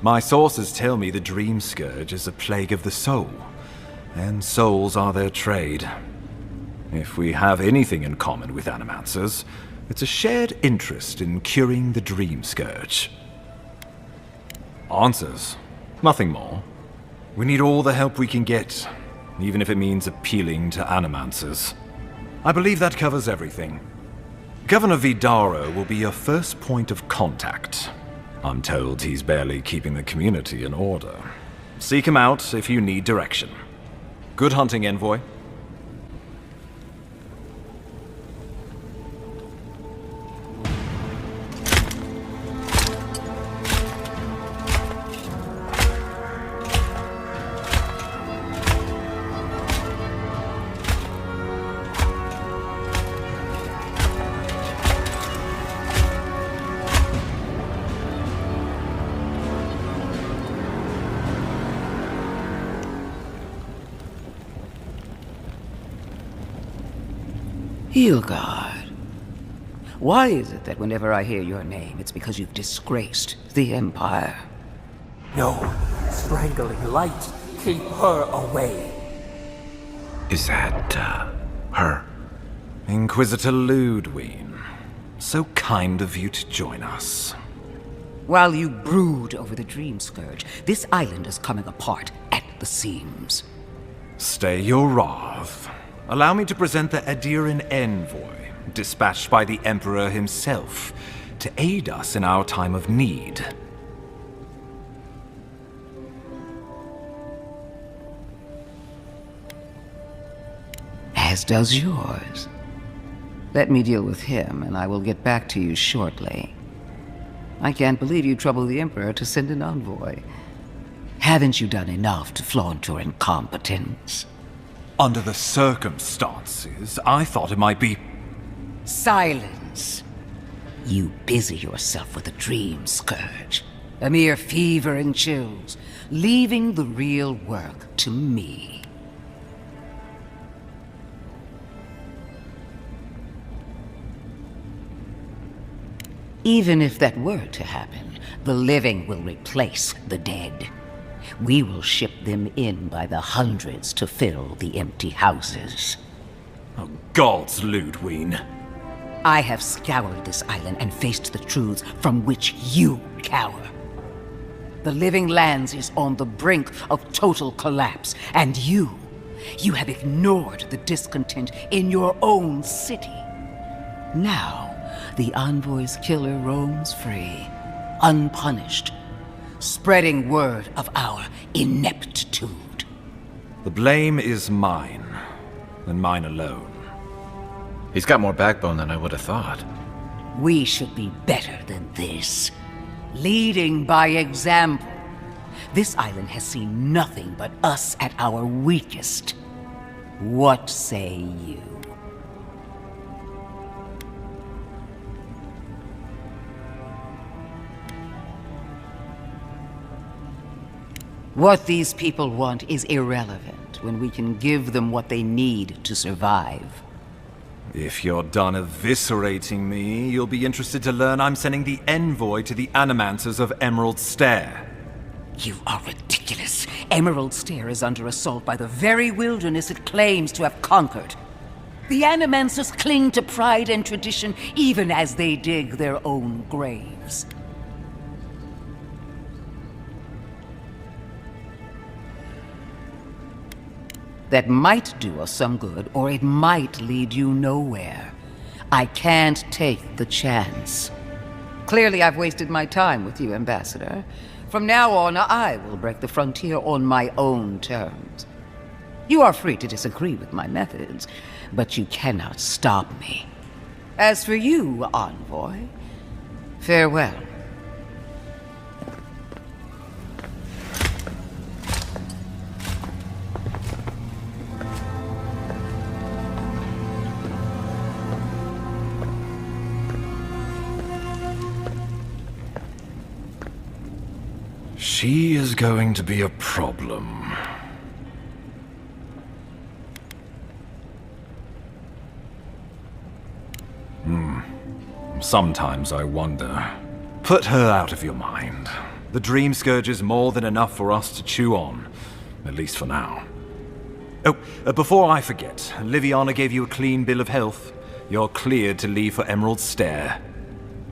My sources tell me the Dream Scourge is a plague of the soul, and souls are their trade. If we have anything in common with Animancers, it's a shared interest in curing the Dream Scourge. Answers. Nothing more. We need all the help we can get, even if it means appealing to Animancers. I believe that covers everything. Governor Vidaro will be your first point of contact. I'm told he's barely keeping the community in order. Seek him out if you need direction. Good hunting, Envoy. Hilgard. Why is it that whenever I hear your name, it's because you've disgraced the Empire? No, strangling light. Keep her away. Is that, her? Inquisitor Ludwig. So kind of you to join us. While you brood over the Dream Scourge, this island is coming apart at the seams. Stay your wrath. Allow me to present the Adiran envoy, dispatched by the Emperor himself, to aid us in our time of need. As does yours. Let me deal with him, and I will get back to you shortly. I can't believe you troubled the Emperor to send an envoy. Haven't you done enough to flaunt your incompetence? Under the circumstances, I thought it might be... Silence! You busy yourself with a Dream Scourge. A mere fever and chills, leaving the real work to me. Even if that were to happen, the living will replace the dead. We will ship them in by the hundreds to fill the empty houses. Oh, gods, Ludwig. I have scoured this island and faced the truths from which you cower. The Living Lands is on the brink of total collapse, and you have ignored the discontent in your own city. Now, the Envoy's killer roams free, unpunished, spreading word of our ineptitude. The blame is mine, and mine alone. He's got more backbone than I would have thought. We should be better than this. Leading by example. This island has seen nothing but us at our weakest. What say you? What these people want is irrelevant when we can give them what they need to survive. If you're done eviscerating me, you'll be interested to learn I'm sending the envoy to the Animancers of Emerald Stair. You are ridiculous. Emerald Stair is under assault by the very wilderness it claims to have conquered. The Animancers cling to pride and tradition even as they dig their own graves. That might do us some good, or it might lead you nowhere. I can't take the chance. Clearly, I've wasted my time with you, Ambassador. From now on, I will break the frontier on my own terms. You are free to disagree with my methods, but you cannot stop me. As for you, Envoy, farewell. She is going to be a problem. Sometimes I wonder. Put her out of your mind. The Dream Scourge is more than enough for us to chew on. At least for now. Oh, before I forget, Liviana gave you a clean bill of health. You're cleared to leave for Emerald Stair.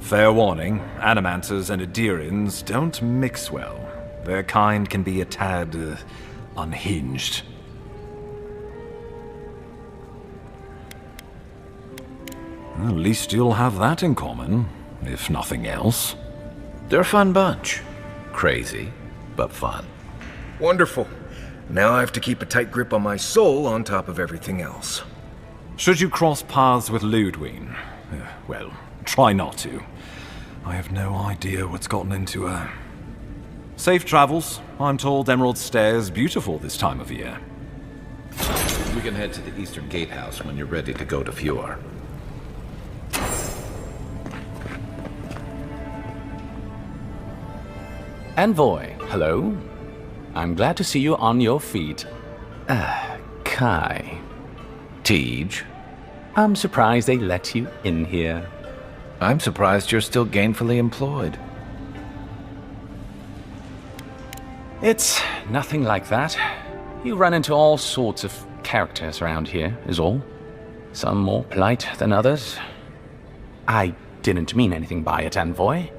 Fair warning, Animancers and Adirans don't mix well. Their kind can be a tad, unhinged. At least you'll have that in common, if nothing else. They're a fun bunch. Crazy, but fun. Wonderful. Now I have to keep a tight grip on my soul on top of everything else. Should you cross paths with Ludwig, well, try not to. I have no idea what's gotten into her. Safe travels. I'm told Emerald Stair is beautiful this time of year. We can head to the Eastern Gatehouse when you're ready to go to Fjord. Envoy, hello. I'm glad to see you on your feet. Kai. Tej. I'm surprised they let you in here. I'm surprised you're still gainfully employed. It's nothing like that. You run into all sorts of characters around here, is all. Some more polite than others. I didn't mean anything by it, Envoy.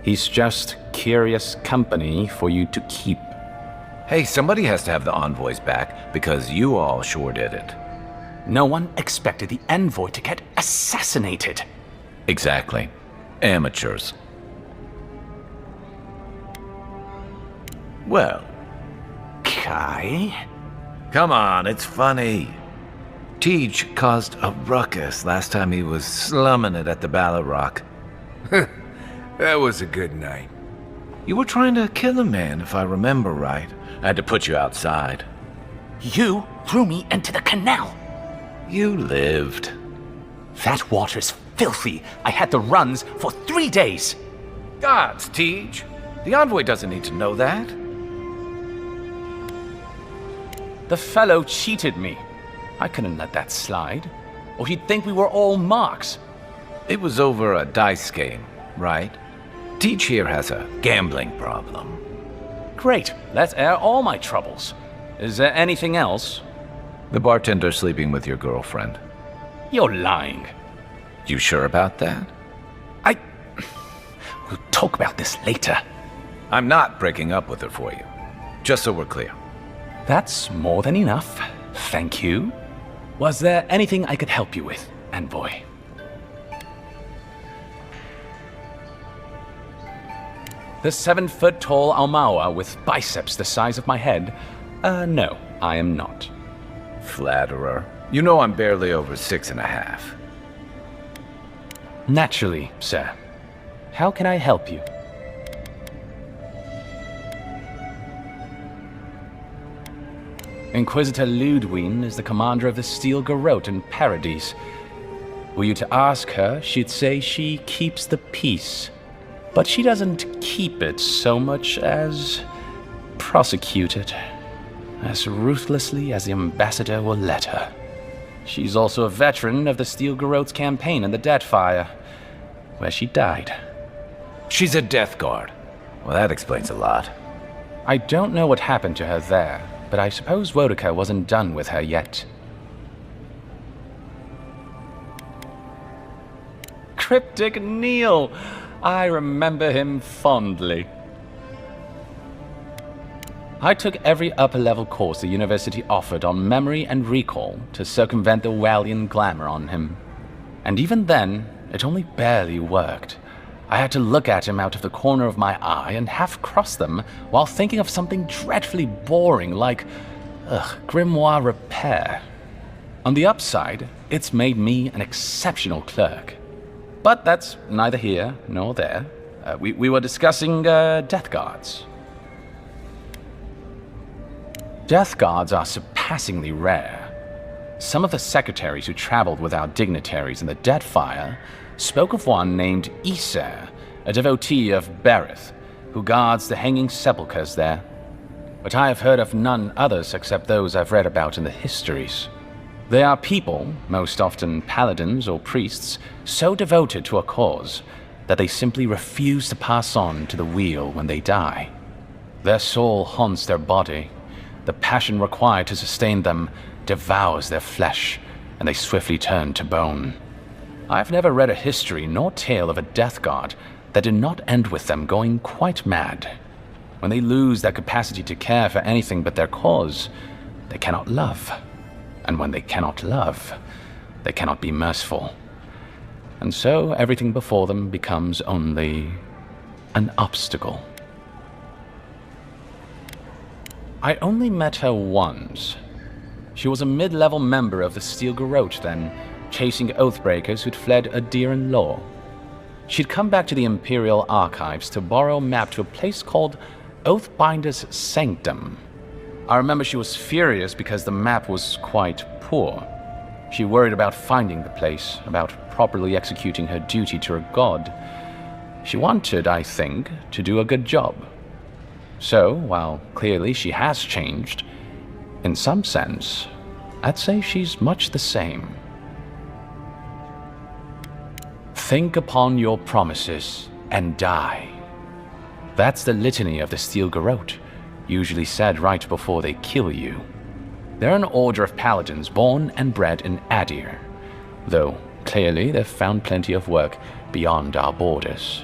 He's just curious company for you to keep. Hey, somebody has to have the envoys back, because you all sure did it. No one expected the Envoy to get assassinated. Exactly. Amateurs. Well, Kai? come on, it's funny. Teach caused a ruckus last time he was slumming it at the Bala Rock. That was a good night. You were trying to kill a man, if I remember right. I had to put you outside. You threw me into the canal. You lived. That water's filthy. I had the runs for 3 days. Gods, Teach. The envoy doesn't need to know that. The fellow cheated me. I couldn't let that slide, or he'd think we were all marks. It was over a dice game, right? Teach here has a gambling problem. Great, let's air all my troubles. Is there anything else? The bartender sleeping with your girlfriend. You're lying. You sure about that? We'll talk about this later. I'm not breaking up with her for you. Just so we're clear. That's more than enough. Thank you. Was there anything I could help you with, Envoy? The 7-foot-tall Aumaua with biceps the size of my head? No, I am not. Flatterer. You know I'm barely over 6.5. Naturally, sir. How can I help you? Inquisitor Ludwine is the commander of the Steel Garrote in Paradise. Were you to ask her, she'd say she keeps the peace. But she doesn't keep it so much as prosecute it. As ruthlessly as the ambassador will let her. She's also a veteran of the Steel Garrote's campaign in the Deadfire, where she died. She's a Death Guard. Well, that explains a lot. I don't know what happened to her there, but I suppose Wodaka wasn't done with her yet. Cryptic Neil! I remember him fondly. I took every upper-level course the university offered on memory and recall to circumvent the Walian glamour on him. And even then, it only barely worked. I had to look at him out of the corner of my eye and half cross them while thinking of something dreadfully boring like, grimoire repair. On the upside, it's made me an exceptional clerk. But that's neither here nor there. We were discussing Death Guards. Death Guards are surpassingly rare. Some of the secretaries who traveled with our dignitaries in the Deadfire spoke of one named Iser, a devotee of Berith, who guards the hanging sepulchres there. But I have heard of none others except those I've read about in the histories. They are people, most often paladins or priests, so devoted to a cause that they simply refuse to pass on to the wheel when they die. Their soul haunts their body. The passion required to sustain them devours their flesh, and they swiftly turn to bone. I've never read a history nor tale of a Death Guard that did not end with them going quite mad. When they lose their capacity to care for anything but their cause, they cannot love. And when they cannot love, they cannot be merciful. And so everything before them becomes only an obstacle. I only met her once. She was a mid-level member of the Steel Garrote then, chasing oathbreakers who'd fled Adiran law. She'd come back to the Imperial Archives to borrow a map to a place called Oathbinder's Sanctum. I remember she was furious because the map was quite poor. She worried about finding the place, about properly executing her duty to her god. She wanted, I think, to do a good job. So, while clearly she has changed, in some sense, I'd say she's much the same. Think upon your promises and die. That's the litany of the Steel Garrote, usually said right before they kill you. They're an order of paladins born and bred in Adir, though clearly they've found plenty of work beyond our borders.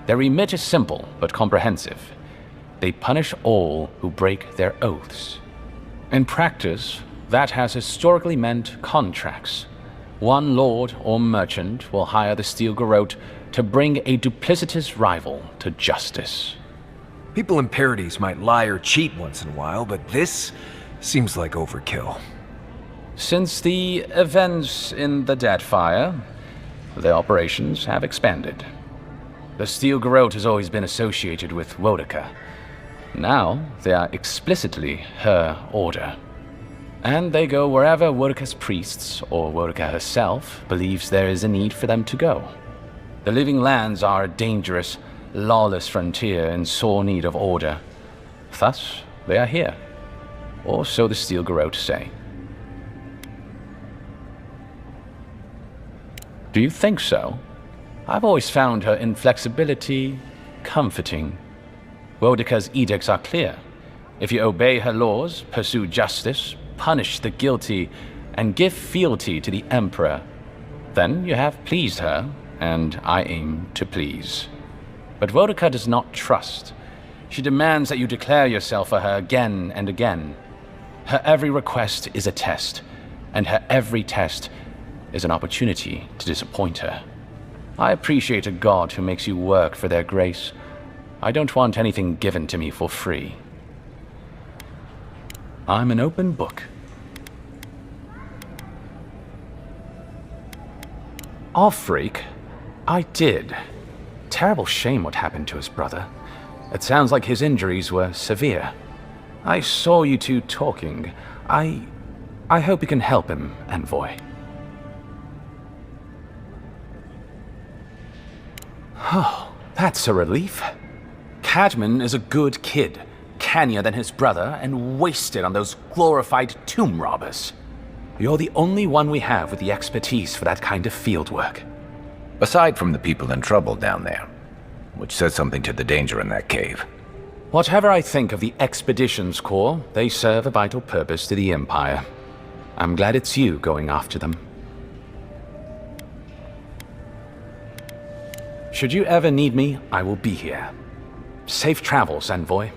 Their remit is simple but comprehensive. They punish all who break their oaths. In practice, that has historically meant contracts. One lord or merchant will hire the Steel Garrote to bring a duplicitous rival to justice. People in Paradise might lie or cheat once in a while, but this seems like overkill. Since the events in the Deadfire, their operations have expanded. The Steel Garrote has always been associated with Wodaka. Now, they are explicitly her order. And they go wherever Wodaka's priests, or Wodaka herself, believes there is a need for them to go. The Living Lands are a dangerous, lawless frontier in sore need of order. Thus, they are here. Or so the Steel Garrote say. Do you think so? I've always found her inflexibility comforting. Wodaka's edicts are clear. If you obey her laws, pursue justice, punish the guilty, and give fealty to the Emperor, then you have pleased her, and I aim to please. But Wodaka does not trust. She demands that you declare yourself for her again and again. Her every request is a test, and her every test is an opportunity to disappoint her. I appreciate a god who makes you work for their grace. I don't want anything given to me for free. I'm an open book. Freak, I did. Terrible shame what happened to his brother. It sounds like his injuries were severe. I saw you two talking. I hope you can help him, Envoy. Oh, that's a relief. Cadman is a good kid, cannier than his brother, and wasted on those glorified tomb robbers. You're the only one we have with the expertise for that kind of field work. Aside from the people in trouble down there, which says something to the danger in that cave. Whatever I think of the Expeditions Corps, they serve a vital purpose to the Empire. I'm glad it's you going after them. Should you ever need me, I will be here. Safe travels, Envoy.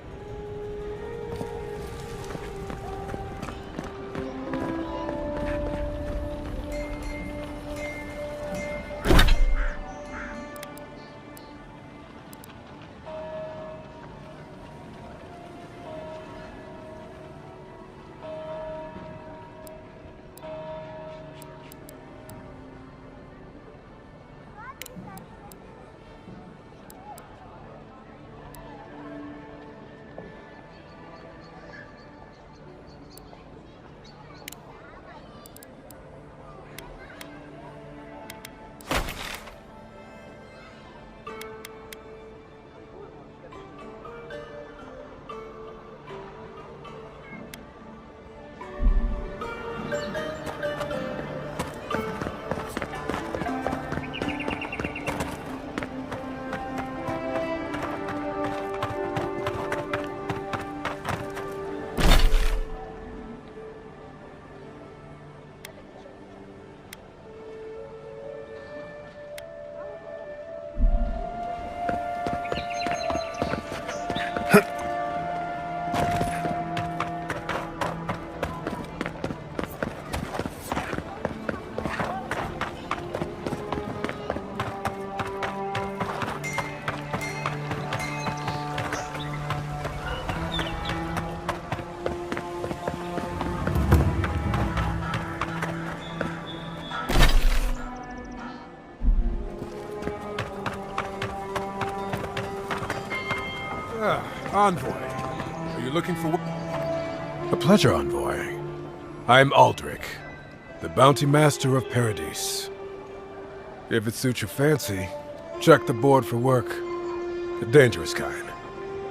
Envoy, are you looking for... A pleasure, Envoy. I'm Aldrich, the bounty master of Paradise. If it suits your fancy, check the board for work. The dangerous kind.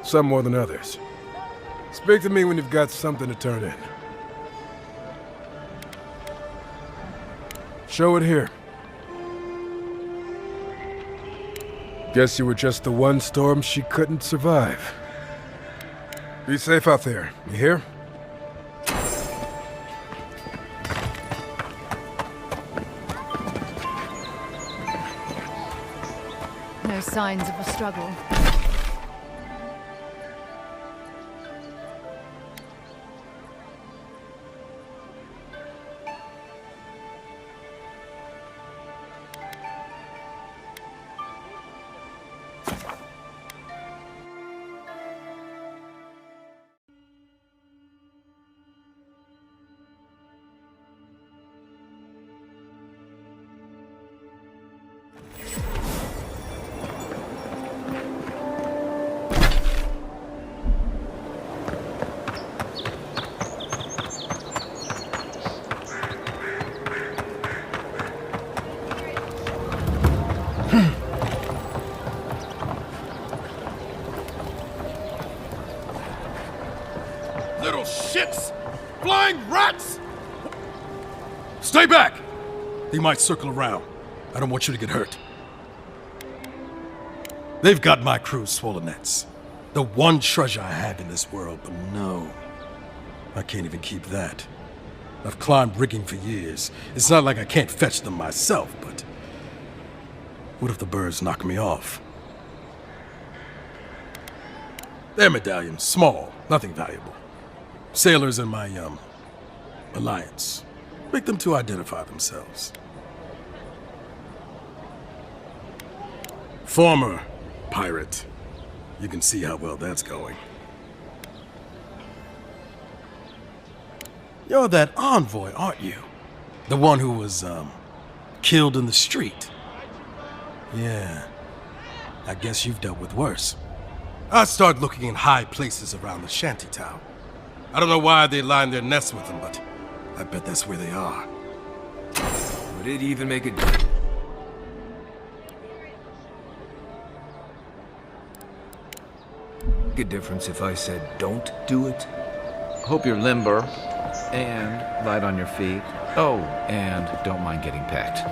Some more than others. Speak to me when you've got something to turn in. Show it here. Guess you were just the one storm she couldn't survive. Be safe out there, you hear? No signs of a struggle. Little shits! Flying rats! Stay back! They might circle around. I don't want you to get hurt. They've got my crew's swollen nets. The one treasure I have in this world, but no. I can't even keep that. I've climbed rigging for years. It's not like I can't fetch them myself, but... what if the birds knock me off? Their medallions, small, nothing valuable. Sailors in my, alliance. Make them to identify themselves. Former pirate. You can see how well that's going. You're that envoy, aren't you? The one who was, killed in the street. Yeah. I guess you've dealt with worse. I start looking in high places around the shantytown. I don't know why they line their nests with them, but I bet that's where they are. Would it even make a difference if I said don't do it? Hope you're limber and light on your feet. Oh, and don't mind getting pecked.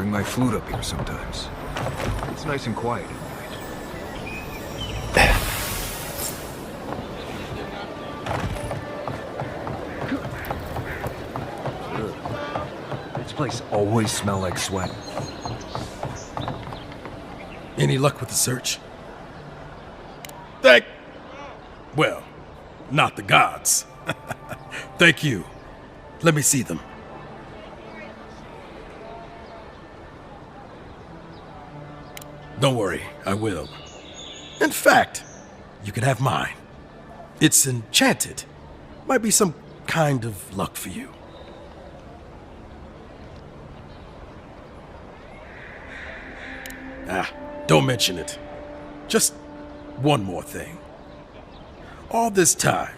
My flute up here sometimes. It's nice and quiet at night. This place always smells like sweat. Any luck with the search? Well, not the gods. Thank you. Let me see them. Don't worry, I will. In fact, you can have mine. It's enchanted. Might be some kind of luck for you. Don't mention it. Just one more thing. All this time,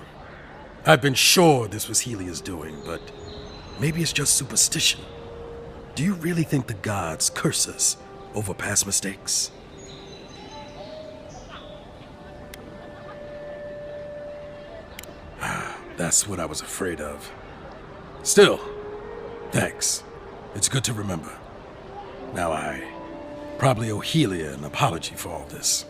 I've been sure this was Helia's doing, but maybe it's just superstition. Do you really think the gods curse us over past mistakes? That's what I was afraid of. Still, thanks. It's good to remember. Now I probably owe Helia an apology for all this.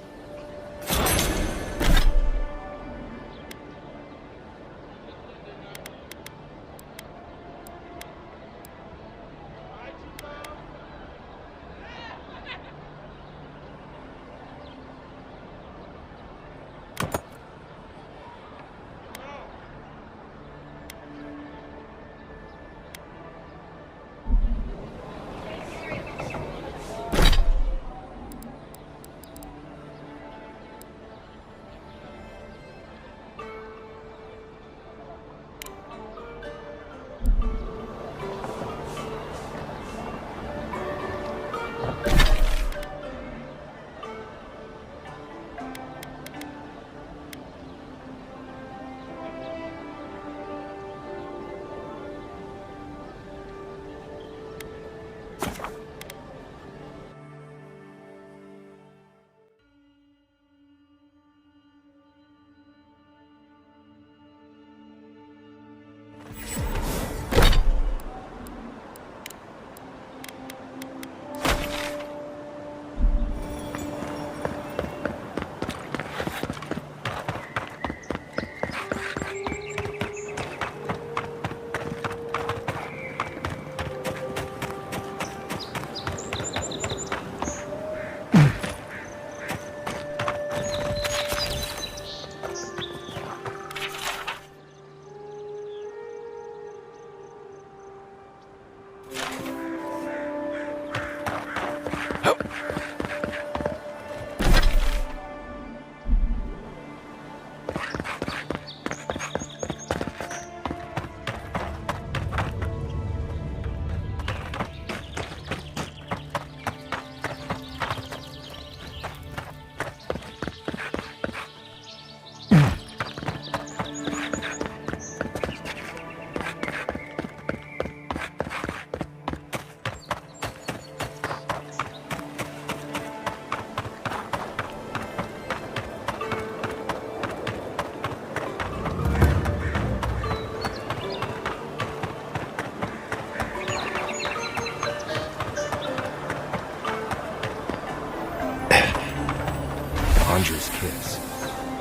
Andre's kiss.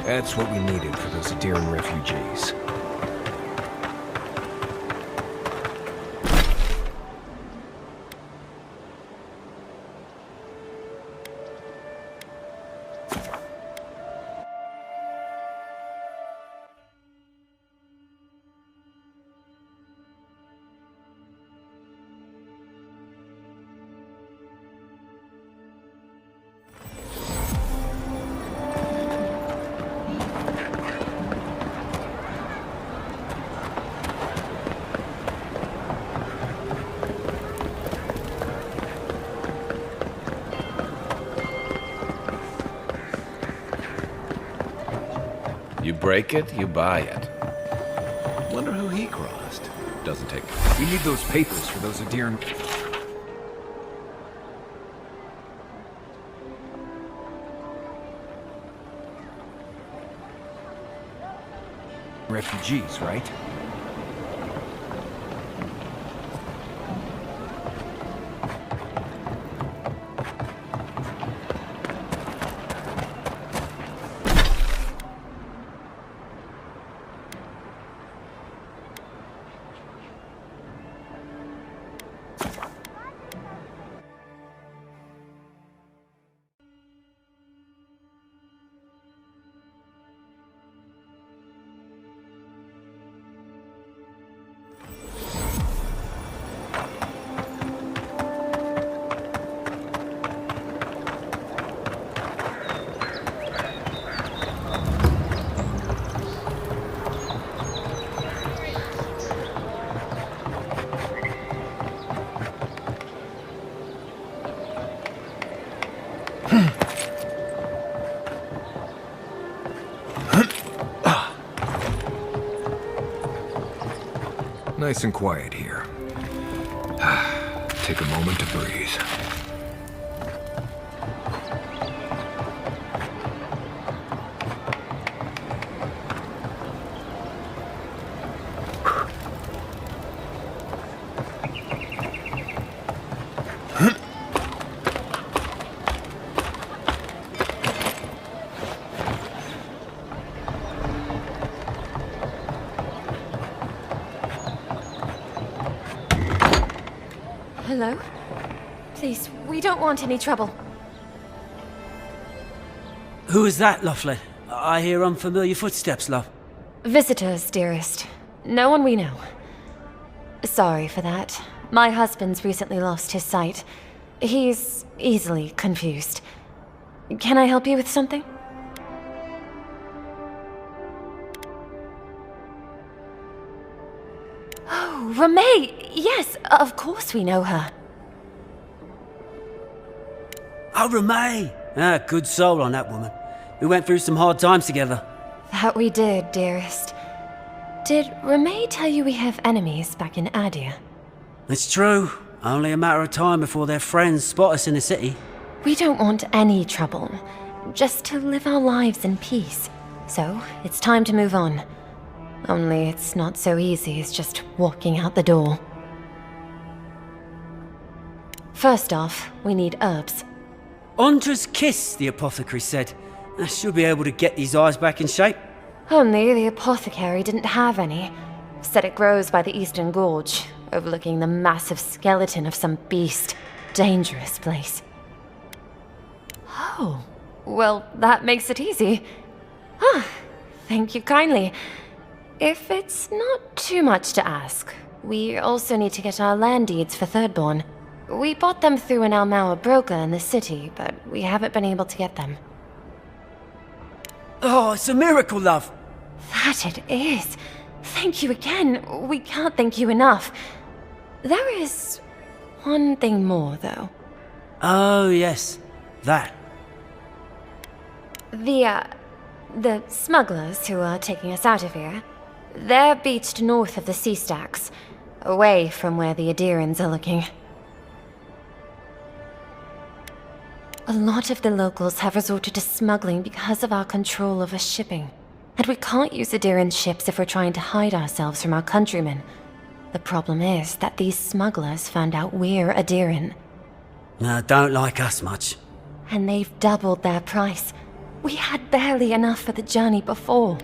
That's what we needed for those Adiran refugees. You break it, you buy it. Wonder who he crossed. Doesn't take... We need those papers for those Adiran... refugees, right? Nice and quiet here. Take a moment to breathe. Hello? Please, we don't want any trouble. Who is that, Lovely? I hear unfamiliar footsteps, love. Visitors, dearest. No one we know. Sorry for that. My husband's recently lost his sight. He's easily confused. Can I help you with something? Oh, Ramay! Yes, of course we know her. Oh, Ramay! Good soul on that woman. We went through some hard times together. That we did, dearest. Did Ramay tell you we have enemies back in Adia? It's true. Only a matter of time before their friends spot us in the city. We don't want any trouble. Just to live our lives in peace. So, it's time to move on. Only it's not so easy as just walking out the door. First off, we need herbs. Ondra's kiss, the apothecary said. I should be able to get these eyes back in shape. Only the apothecary didn't have any. Said it grows by the Eastern Gorge, overlooking the massive skeleton of some beast. Dangerous place. Oh, well, that makes it easy. Ah, thank you kindly. If it's not too much to ask, we also need to get our land deeds for Thirdborn. We bought them through an Almaua broker in the city, but we haven't been able to get them. Oh, it's a miracle, love. That it is. Thank you again. We can't thank you enough. There is one thing more, though. Oh, yes. That. The smugglers who are taking us out of here, they're beached north of the sea stacks, away from where the Adirans are looking. A lot of the locals have resorted to smuggling because of our control over shipping. And we can't use Adiran ships if we're trying to hide ourselves from our countrymen. The problem is that these smugglers found out we're Adiran. Don't like us much. And they've doubled their price. We had barely enough for the journey before.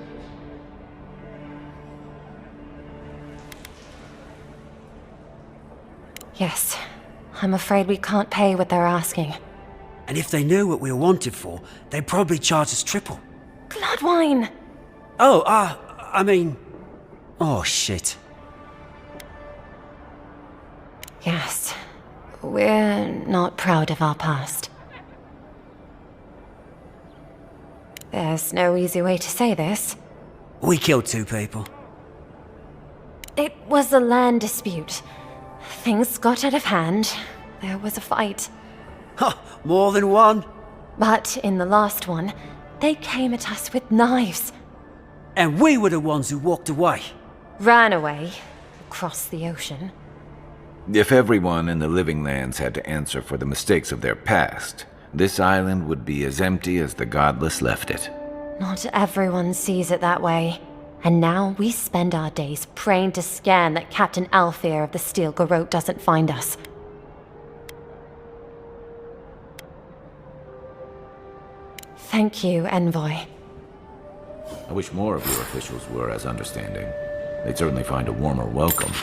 Yes, I'm afraid we can't pay what they're asking. And if they knew what we were wanted for, they'd probably charge us triple. Bloodwine! Oh, I mean... Oh, shit. Yes, we're not proud of our past. There's no easy way to say this. We killed 2 people. It was a land dispute. Things got out of hand. There was a fight. More than one? But in the last one, they came at us with knives. And we were the ones who walked away. Ran away. Across the ocean. If everyone in the living lands had to answer for the mistakes of their past, this island would be as empty as the godless left it. Not everyone sees it that way. And now we spend our days praying to Scan that Captain Alfear of the Steel Garrote doesn't find us. Thank you, Envoy. I wish more of your officials were as understanding. They'd certainly find a warmer welcome.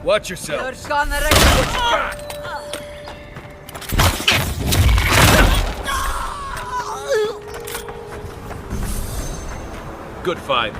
Watch yourself. Good fight.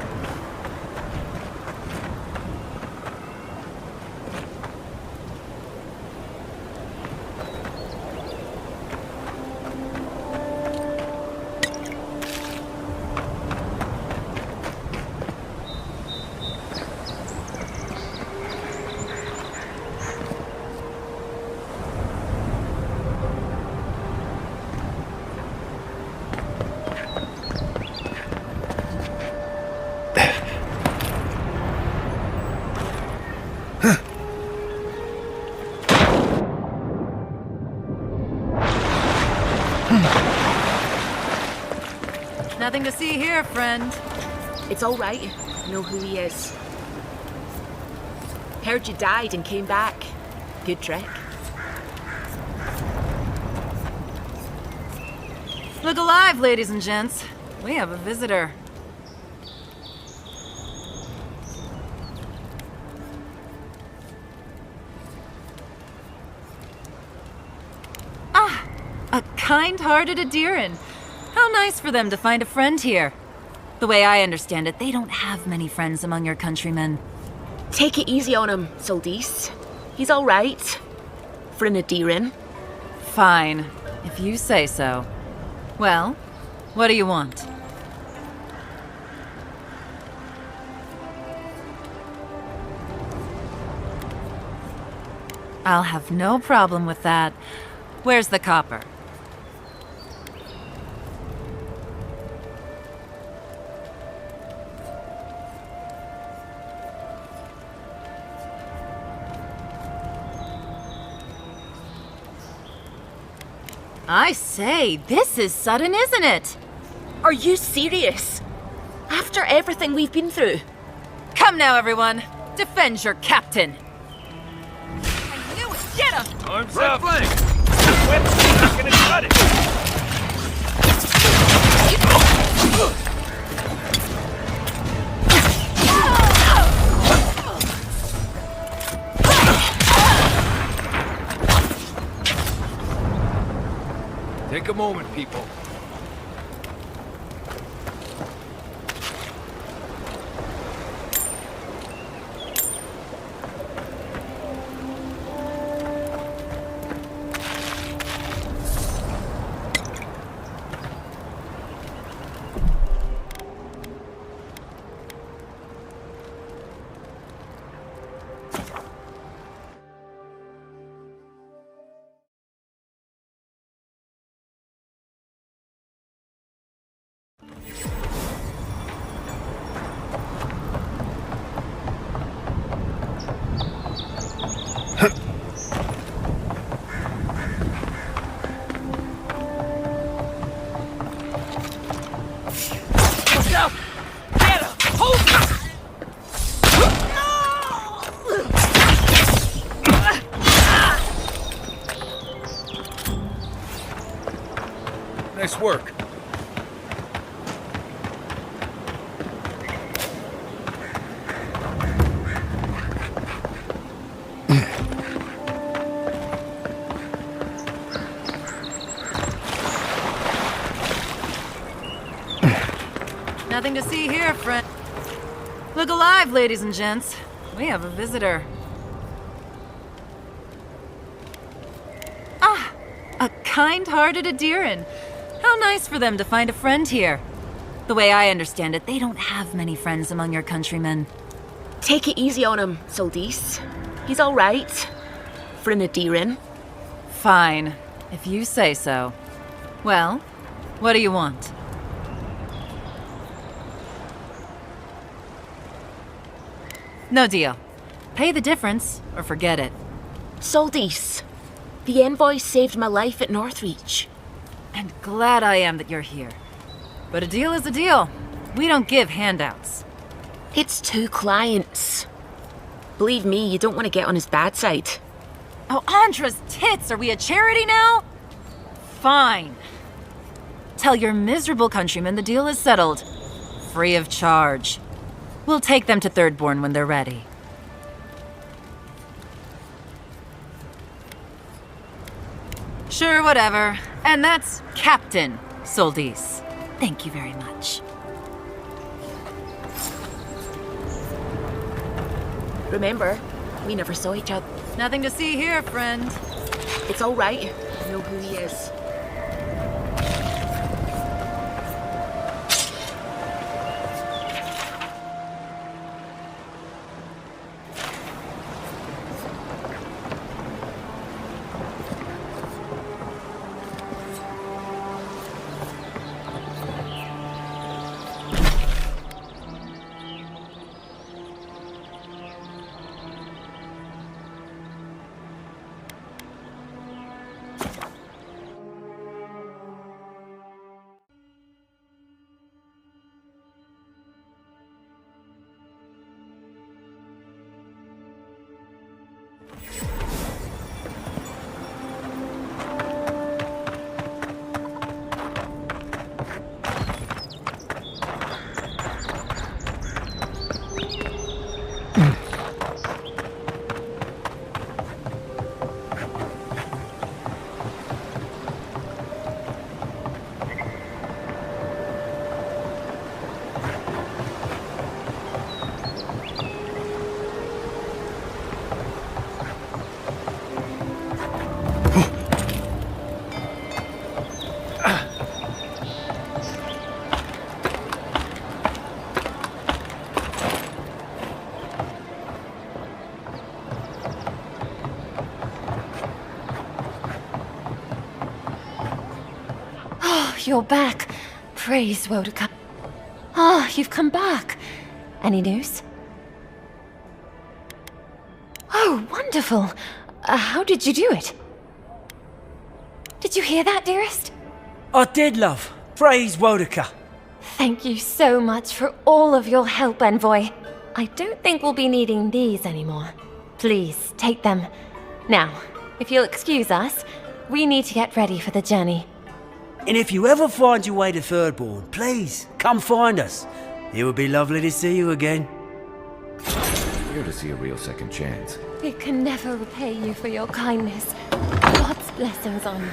Nothing to see here, friend. It's all right. I know who he is. Heard you died and came back. Good trick. Look alive, ladies and gents. We have a visitor. Ah, a kind-hearted Adiran. How nice for them to find a friend here. The way I understand it, they don't have many friends among your countrymen. Take it easy on him, Soldis. He's all right. For an Adiran. Fine, if you say so. Well, what do you want? I'll have no problem with that. Where's the copper? I say, this is sudden, isn't it? Are you serious? After everything we've been through? Come now, everyone. Defend your captain. I knew it! Get him! Arms up! Flank! Whip's not gonna cut it! Take a moment, people. Nice work. Nothing to see here, friend. Look alive, ladies and gents. We have a visitor. Ah, a kind-hearted Adiran. How nice for them to find a friend here. The way I understand it, they don't have many friends among your countrymen. Take it easy on him, Soldis. He's all right. For an Adiran. Fine, if you say so. Well, what do you want? No deal. Pay the difference, or forget it. Soldis, the envoy saved my life at Northreach. And glad I am that you're here. But a deal is a deal. We don't give handouts. It's 2 clients. Believe me, you don't want to get on his bad side. Oh, Andra's tits! Are we a charity now? Fine. Tell your miserable countrymen the deal is settled. Free of charge. We'll take them to Thirdborn when they're ready. Sure, whatever. And that's Captain Soldis. Thank you very much. Remember, we never saw each other. Nothing to see here, friend. It's all right. I know who he is. You're back. Praise Wodaka. Ah, you've come back. Any news? Oh, wonderful. How did you do it? Did you hear that, dearest? I did, love. Praise Wodaka. Thank you so much for all of your help, Envoy. I don't think we'll be needing these anymore. Please, take them. Now, if you'll excuse us, we need to get ready for the journey. And if you ever find your way to Thirdborn, please, come find us. It would be lovely to see you again. Here to see a real second chance. We can never repay you for your kindness. God's blessings on you.